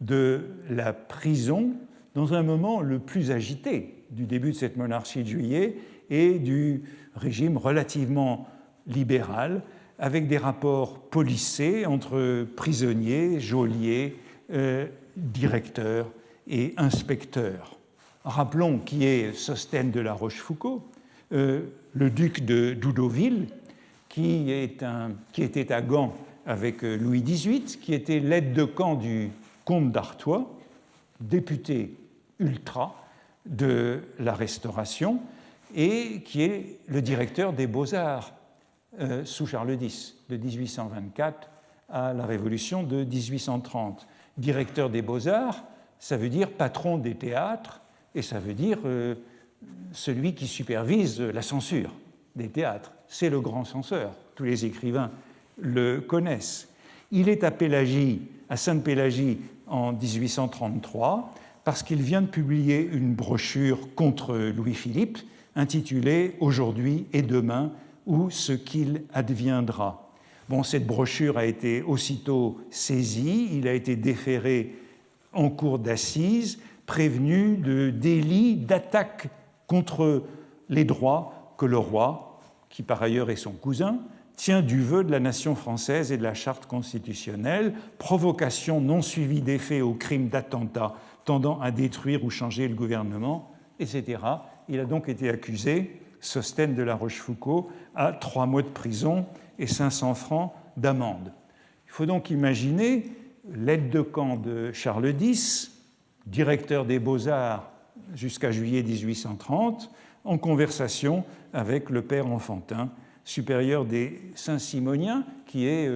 de la prison dans un moment le plus agité du début de cette monarchie de Juillet et du régime relativement libéral, avec des rapports policés entre prisonniers, geôliers, directeurs et inspecteurs. Rappelons qui est Sostène de La Rochefoucauld, le duc de Doudeauville, qui était à Gand avec Louis XVIII, qui était l'aide de camp du comte d'Artois, député ultra de la Restauration, et qui est le directeur des Beaux-Arts sous Charles X, de 1824 à la Révolution de 1830. Directeur des Beaux-Arts, ça veut dire patron des théâtres, et ça veut dire celui qui supervise la censure des théâtres. C'est le grand censeur, tous les écrivains le connaissent. Il est à Sainte-Pélagie en 1833 parce qu'il vient de publier une brochure contre Louis-Philippe intitulée « Aujourd'hui et demain, ou ce qu'il adviendra ». Bon, cette brochure a été aussitôt saisie, il a été déféré en cour d'assises, prévenu de délits, d'attaques contre les droits que le roi, qui par ailleurs est son cousin, tient du vœu de la nation française et de la charte constitutionnelle, provocation non suivie d'effet au crime d'attentat tendant à détruire ou changer le gouvernement, etc. Il a donc été accusé, Sosthène de la Rochefoucauld, à 3 mois de prison et 500 francs d'amende. Il faut donc imaginer l'aide de camp de Charles X, directeur des Beaux-Arts jusqu'à juillet 1830, en conversation avec le père Enfantin, supérieur des Saint-Simoniens, qui est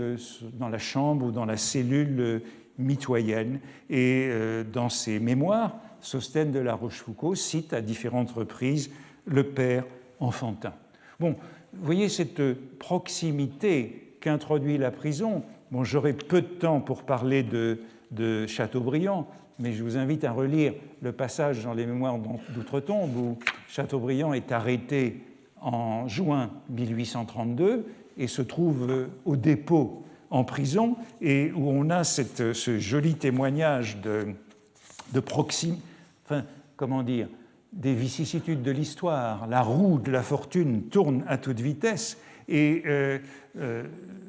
dans la chambre ou dans la cellule mitoyenne. Et dans ses mémoires, Sosthène de la Rochefoucauld cite à différentes reprises le père Enfantin. Bon, vous voyez cette proximité qu'introduit la prison. Bon, j'aurai peu de temps pour parler de Chateaubriand, mais je vous invite à relire le passage dans les Mémoires d'Outre-Tombe où Chateaubriand est arrêté en juin 1832 et se trouve au dépôt en prison, et où on a ce joli témoignage de proximité, enfin, comment dire, des vicissitudes de l'histoire. La roue de la fortune tourne à toute vitesse, et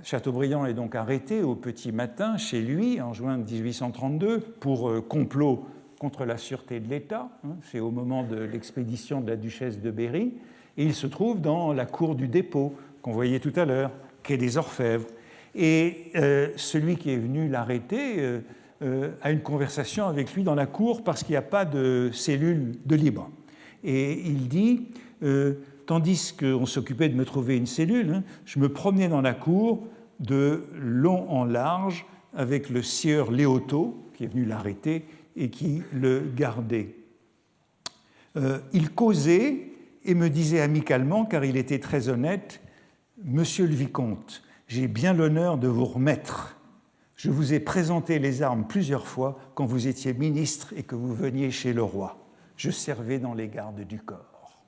Chateaubriand est donc arrêté au petit matin chez lui en juin 1832 pour complot contre la sûreté de l'État. C'est au moment de l'expédition de la duchesse de Berry, et il se trouve dans la cour du dépôt qu'on voyait tout à l'heure, quai des Orfèvres. Et celui qui est venu l'arrêter a une conversation avec lui dans la cour parce qu'il n'y a pas de cellule de libre. Et il dit, tandis qu'on s'occupait de me trouver une cellule, je me promenais dans la cour de long en large avec le sieur Léoto, qui est venu l'arrêter et qui le gardait. Il causait et me disait amicalement, car il était très honnête, « Monsieur le vicomte, j'ai bien l'honneur de vous remettre. Je vous ai présenté les armes plusieurs fois quand vous étiez ministre et que vous veniez chez le roi. Je servais dans les gardes du corps. »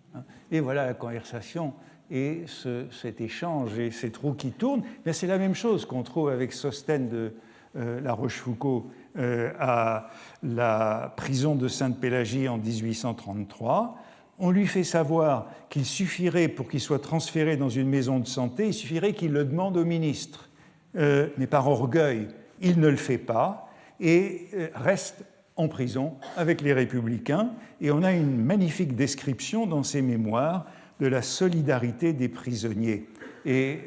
Et voilà la conversation et cet échange et ces trous qui tournent. C'est la même chose qu'on trouve avec Sosthène de la Rochefoucauld à la prison de Sainte-Pélagie en 1833. On lui fait savoir qu'il suffirait, pour qu'il soit transféré dans une maison de santé, il suffirait qu'il le demande au ministre. Mais par orgueil, il ne le fait pas et reste en prison avec les Républicains. Et on a une magnifique description dans ses mémoires de la solidarité des prisonniers. Et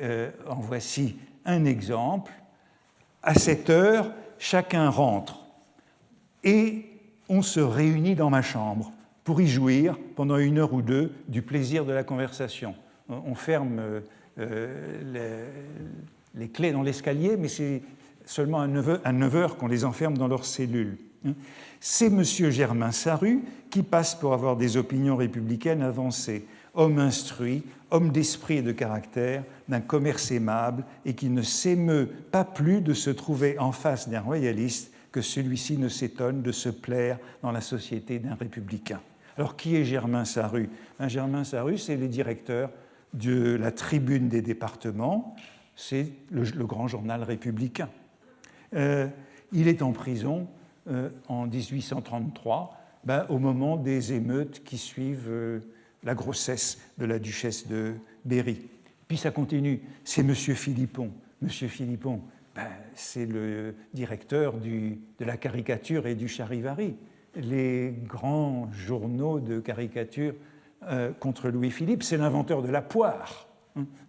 en voici un exemple. À 7 heures, chacun rentre et on se réunit dans ma chambre pour y jouir pendant 1 heure ou 2 du plaisir de la conversation. On ferme les clés dans l'escalier, mais c'est seulement à 9 heures qu'on les enferme dans leur cellule. C'est M. Germain Sarru qui passe pour avoir des opinions républicaines avancées, homme instruit, homme d'esprit et de caractère, d'un commerce aimable, et qui ne s'émeut pas plus de se trouver en face d'un royaliste que celui-ci ne s'étonne de se plaire dans la société d'un républicain. Alors, qui est Germain Sarru ? Germain Sarru, c'est le directeur de la Tribune des départements, c'est le grand journal républicain. Il est en prison en 1833, au moment des émeutes qui suivent la grossesse de la duchesse de Berry. Puis ça continue, c'est M. Philippon. M. Philippon, c'est le directeur de la caricature et du Charivari, les grands journaux de caricature contre Louis-Philippe. C'est l'inventeur de la poire,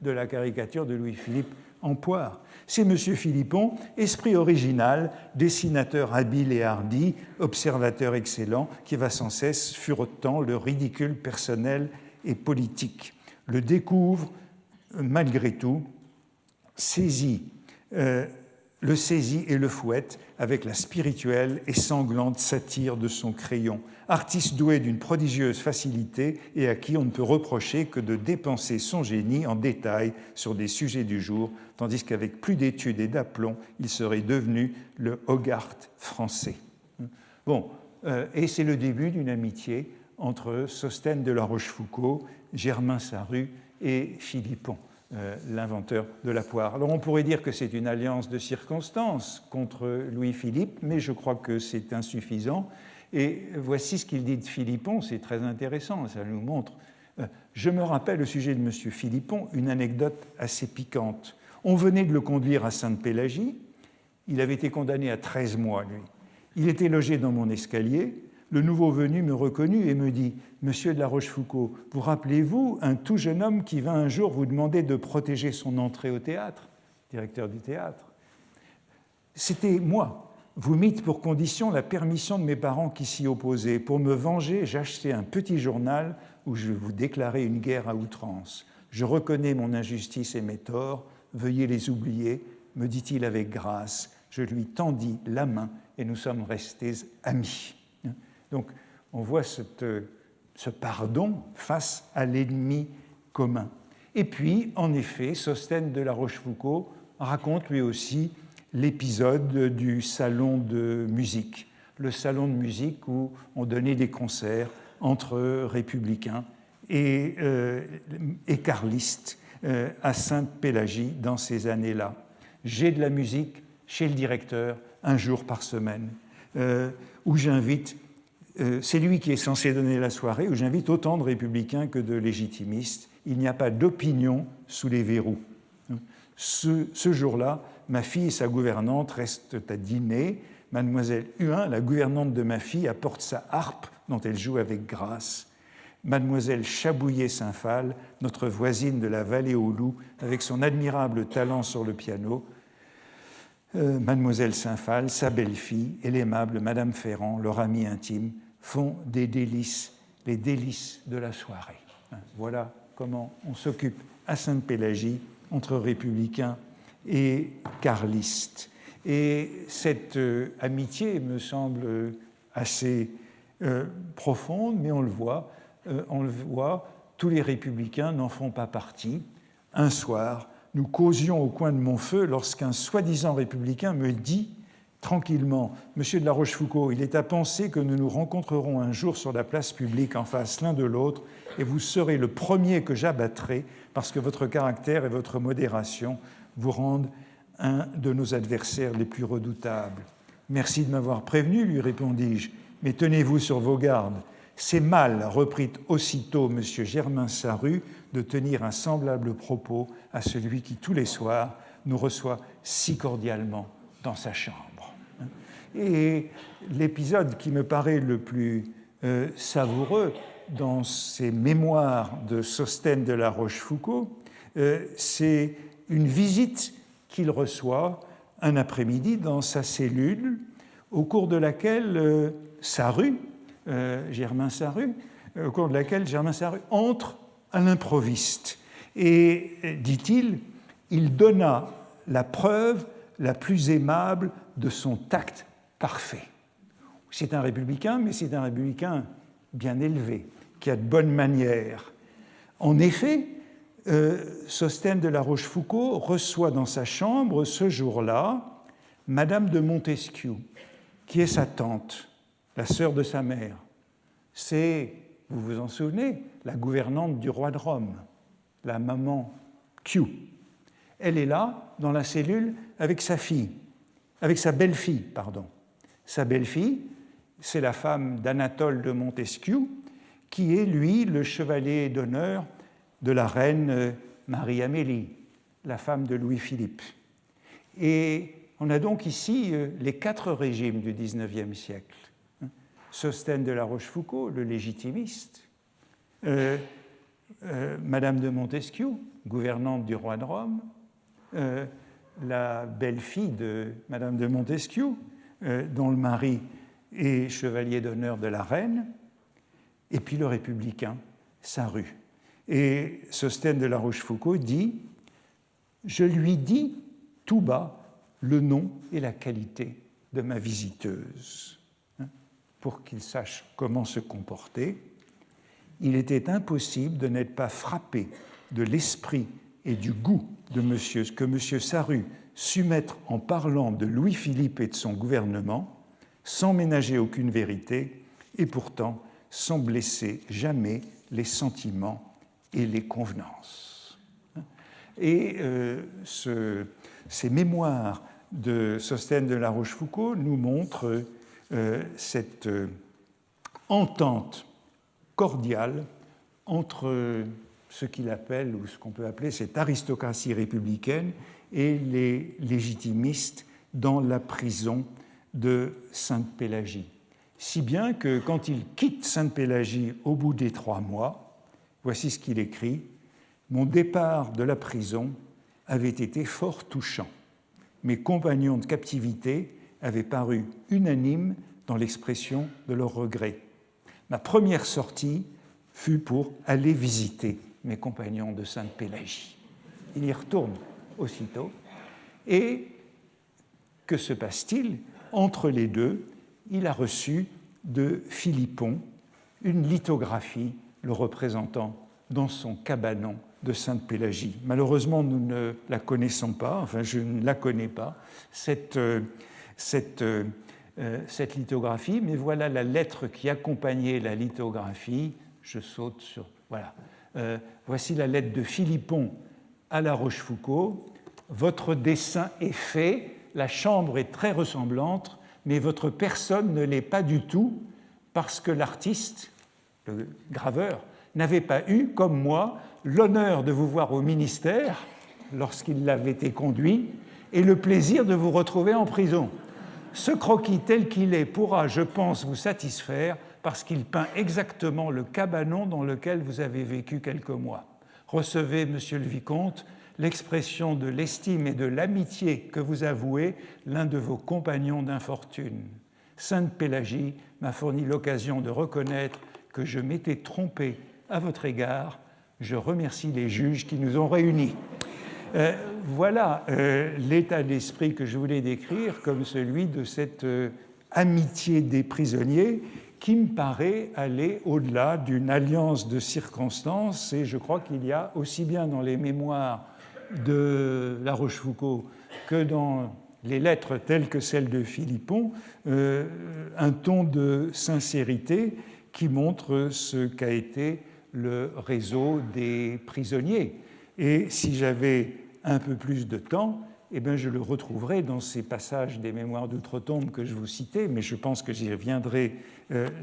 de la caricature de Louis-Philippe en poire. C'est M. Philippon, esprit original, dessinateur habile et hardi, observateur excellent, qui va sans cesse furetant le ridicule personnel et politique. Le découvre, malgré tout, saisit le saisit et le fouette avec la spirituelle et sanglante satire de son crayon. Artiste doué d'une prodigieuse facilité et à qui on ne peut reprocher que de dépenser son génie en détail sur des sujets du jour, tandis qu'avec plus d'études et d'aplomb, il serait devenu le Hogarth français. Bon, et c'est le début d'une amitié entre Sosthène de La Rochefoucauld, Germain Sarru et Philippon, l'inventeur de la poire. Alors on pourrait dire que c'est une alliance de circonstances contre Louis-Philippe, mais je crois que c'est insuffisant. Et voici ce qu'il dit de Philippon, c'est très intéressant, ça nous montre. Je me rappelle au sujet de M. Philippon une anecdote assez piquante. On venait de le conduire à Sainte-Pélagie, il avait été condamné à 13 mois, lui. Il était logé dans mon escalier. Le nouveau venu me reconnut et me dit « Monsieur de La Rochefoucauld, vous rappelez-vous un tout jeune homme qui vint un jour vous demander de protéger son entrée au théâtre, directeur du théâtre. C'était moi. Vous mîtes pour condition la permission de mes parents qui s'y opposaient. Pour me venger, j'achetai un petit journal où je vous déclarais une guerre à outrance. Je reconnais mon injustice et mes torts. Veuillez les oublier, me dit-il avec grâce. Je lui tendis la main et nous sommes restés amis. » Donc, on voit ce pardon face à l'ennemi commun. Et puis, en effet, Sosthène de La Rochefoucauld raconte lui aussi l'épisode du salon de musique. Le salon de musique où on donnait des concerts entre républicains et carlistes à Sainte-Pélagie dans ces années-là. J'ai de la musique chez le directeur un jour par semaine, où j'invite, c'est lui qui est censé donner la soirée, où j'invite autant de républicains que de légitimistes. Il n'y a pas d'opinion sous les verrous. Ce jour-là, ma fille et sa gouvernante restent à dîner. Mademoiselle Huin, la gouvernante de ma fille, apporte sa harpe dont elle joue avec grâce. Mademoiselle Chabouillet-Saint-Phal, notre voisine de la vallée aux loups, avec son admirable talent sur le piano. Mademoiselle Saint-Phal, sa belle-fille, et l'aimable Madame Ferrand, leur amie intime, font des délices, les délices de la soirée. Voilà comment on s'occupe à Sainte-Pélagie entre républicains et carlistes. Et cette amitié me semble assez profonde, mais on le voit, tous les républicains n'en font pas partie. Un soir, nous causions au coin de mon feu lorsqu'un soi-disant républicain me dit tranquillement « Monsieur de La Rochefoucauld, il est à penser que nous nous rencontrerons un jour sur la place publique en face l'un de l'autre et vous serez le premier que j'abattrai parce que votre caractère et votre modération vous rendent un de nos adversaires les plus redoutables. » « Merci de m'avoir prévenu, lui répondis-je, mais tenez-vous sur vos gardes. C'est mal, reprit aussitôt M. Germain Sarru, de tenir un semblable propos à celui qui, tous les soirs, nous reçoit si cordialement dans sa chambre. » Et l'épisode qui me paraît le plus savoureux dans ces mémoires de Sosthène de La Rochefoucauld, c'est une visite qu'il reçoit un après-midi dans sa cellule, au cours de laquelle Germain Sarru entre à l'improviste. Et, dit-il, il donna la preuve la plus aimable de son tact parfait. C'est un républicain, mais c'est un républicain bien élevé, qui a de bonnes manières. En effet, Sosthène de La Rochefoucauld reçoit dans sa chambre ce jour-là Madame de Montesquiou, qui est sa tante, la sœur de sa mère. C'est, vous vous en souvenez, la gouvernante du roi de Rome, la maman Q. Elle est là, dans la cellule, avec sa belle-fille, pardon. Sa belle-fille, c'est la femme d'Anatole de Montesquiou, qui est, lui, le chevalier d'honneur de la reine Marie-Amélie, la femme de Louis-Philippe. Et on a donc ici les 4 régimes du XIXe siècle. Sosthène de La Rochefoucauld, le légitimiste, Madame de Montesquiou, gouvernante du roi de Rome, la belle-fille de Madame de Montesquiou, dont le mari est chevalier d'honneur de la reine, et puis le républicain Sarru. Et Sosthène de La Rochefoucauld dit « Je lui dis tout bas, le nom et la qualité de ma visiteuse, pour qu'il sache comment se comporter. Il était impossible de n'être pas frappé de l'esprit et du goût de que M. Sarru sut mettre en parlant de Louis-Philippe et de son gouvernement, sans ménager aucune vérité, et pourtant sans blesser jamais les sentiments et les convenances. Et ces mémoires de Sosthène de La Rochefoucauld nous montrent cette entente cordiale entre ce qu'il appelle, ou ce qu'on peut appeler cette aristocratie républicaine et les légitimistes dans la prison de Sainte-Pélagie. Si bien que quand il quitte Sainte-Pélagie au bout des 3 mois, voici ce qu'il écrit: « Mon départ de la prison avait été fort touchant. Mes compagnons de captivité avaient paru unanimes dans l'expression de leurs regrets. Ma première sortie fut pour aller visiter mes compagnons de Sainte-Pélagie. » Il y retourne aussitôt. Et que se passe-t-il? Entre les deux, il a reçu de Philippon une lithographie le représentant dans son cabanon de Sainte-Pélagie. Malheureusement, nous ne la connaissons pas, enfin je ne la connais pas, cette lithographie, mais voilà la lettre qui accompagnait la lithographie. Je saute sur... Voilà. Voici la lettre de Philippon à La Rochefoucauld. « Votre dessin est fait, la chambre est très ressemblante, mais votre personne ne l'est pas du tout, parce que l'artiste, le graveur, n'avait pas eu, comme moi, l'honneur de vous voir au ministère lorsqu'il l'avait été conduit et le plaisir de vous retrouver en prison. Ce croquis tel qu'il est pourra, je pense, vous satisfaire parce qu'il peint exactement le cabanon dans lequel vous avez vécu quelques mois. Recevez, monsieur le vicomte, l'expression de l'estime et de l'amitié que vous avouez l'un de vos compagnons d'infortune. Sainte-Pélagie m'a fourni l'occasion de reconnaître que je m'étais trompé à votre égard. Je remercie les juges qui nous ont réunis. » Voilà l'état d'esprit que je voulais décrire comme celui de cette amitié des prisonniers qui me paraît aller au-delà d'une alliance de circonstances, et je crois qu'il y a aussi bien dans les mémoires de La Rochefoucauld que dans les lettres telles que celles de Philippon un ton de sincérité qui montre ce qu'a été le réseau des prisonniers. Et si j'avais un peu plus de temps, eh bien je le retrouverai dans ces passages des Mémoires d'outre-tombe que je vous citais, mais je pense que j'y reviendrai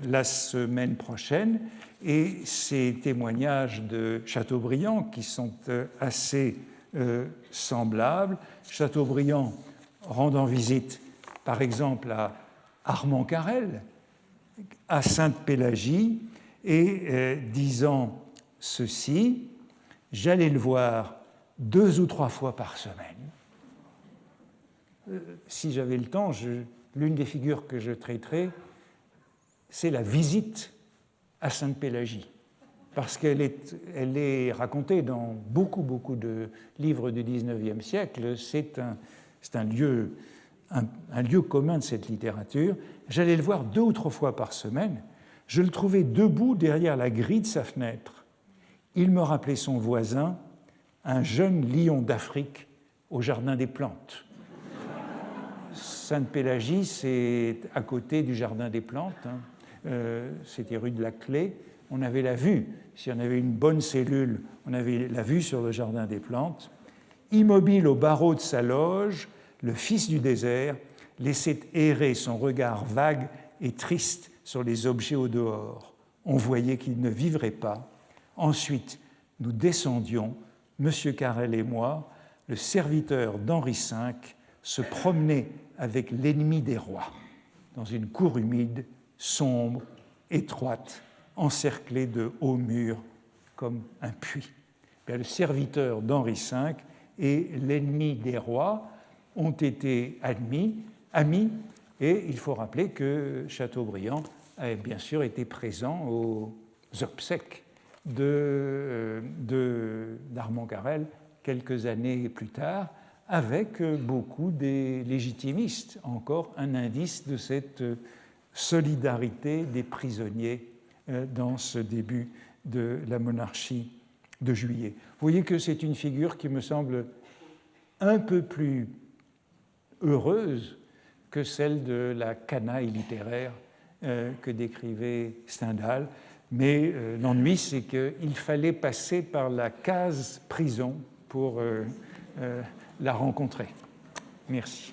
la semaine prochaine. Et ces témoignages de Chateaubriand qui sont assez semblables. Chateaubriand rendant visite, par exemple, à Armand Carrel, à Sainte-Pélagie, et disant ceci: « J'allais le voir 2 ou 3 fois par semaine. » Si j'avais le temps, l'une des figures que je traiterai, c'est la visite à Sainte-Pélagie, parce qu'elle est racontée dans beaucoup de livres du XIXe siècle. C'est un lieu commun de cette littérature. J'allais le voir 2 ou 3 fois par semaine. Je le trouvais debout derrière la grille de sa fenêtre. Il me rappelait son voisin, un jeune lion d'Afrique au Jardin des Plantes. Sainte-Pélagie, c'est à côté du Jardin des Plantes. C'était rue de la Clé. On avait la vue. Si on avait une bonne cellule, on avait la vue sur le Jardin des Plantes. Immobile au barreau de sa loge, le fils du désert laissait errer son regard vague et triste sur les objets au dehors. On voyait qu'il ne vivrait pas. Ensuite, nous descendions, M. Carrel et moi, le serviteur d'Henri V, se promener avec l'ennemi des rois, dans une cour humide, sombre, étroite, encerclée de hauts murs comme un puits. Bien, le serviteur d'Henri V et l'ennemi des rois ont été amis, et il faut rappeler que Chateaubriand a bien sûr été présent aux obsèques d'Armand Carrel quelques années plus tard, avec beaucoup des légitimistes, encore un indice de cette solidarité des prisonniers dans ce début de la monarchie de Juillet. Vous voyez que c'est une figure qui me semble un peu plus heureuse que celle de la canaille littéraire que décrivait Stendhal, mais l'ennui, c'est qu'il fallait passer par la case prison pour la rencontrer. Merci.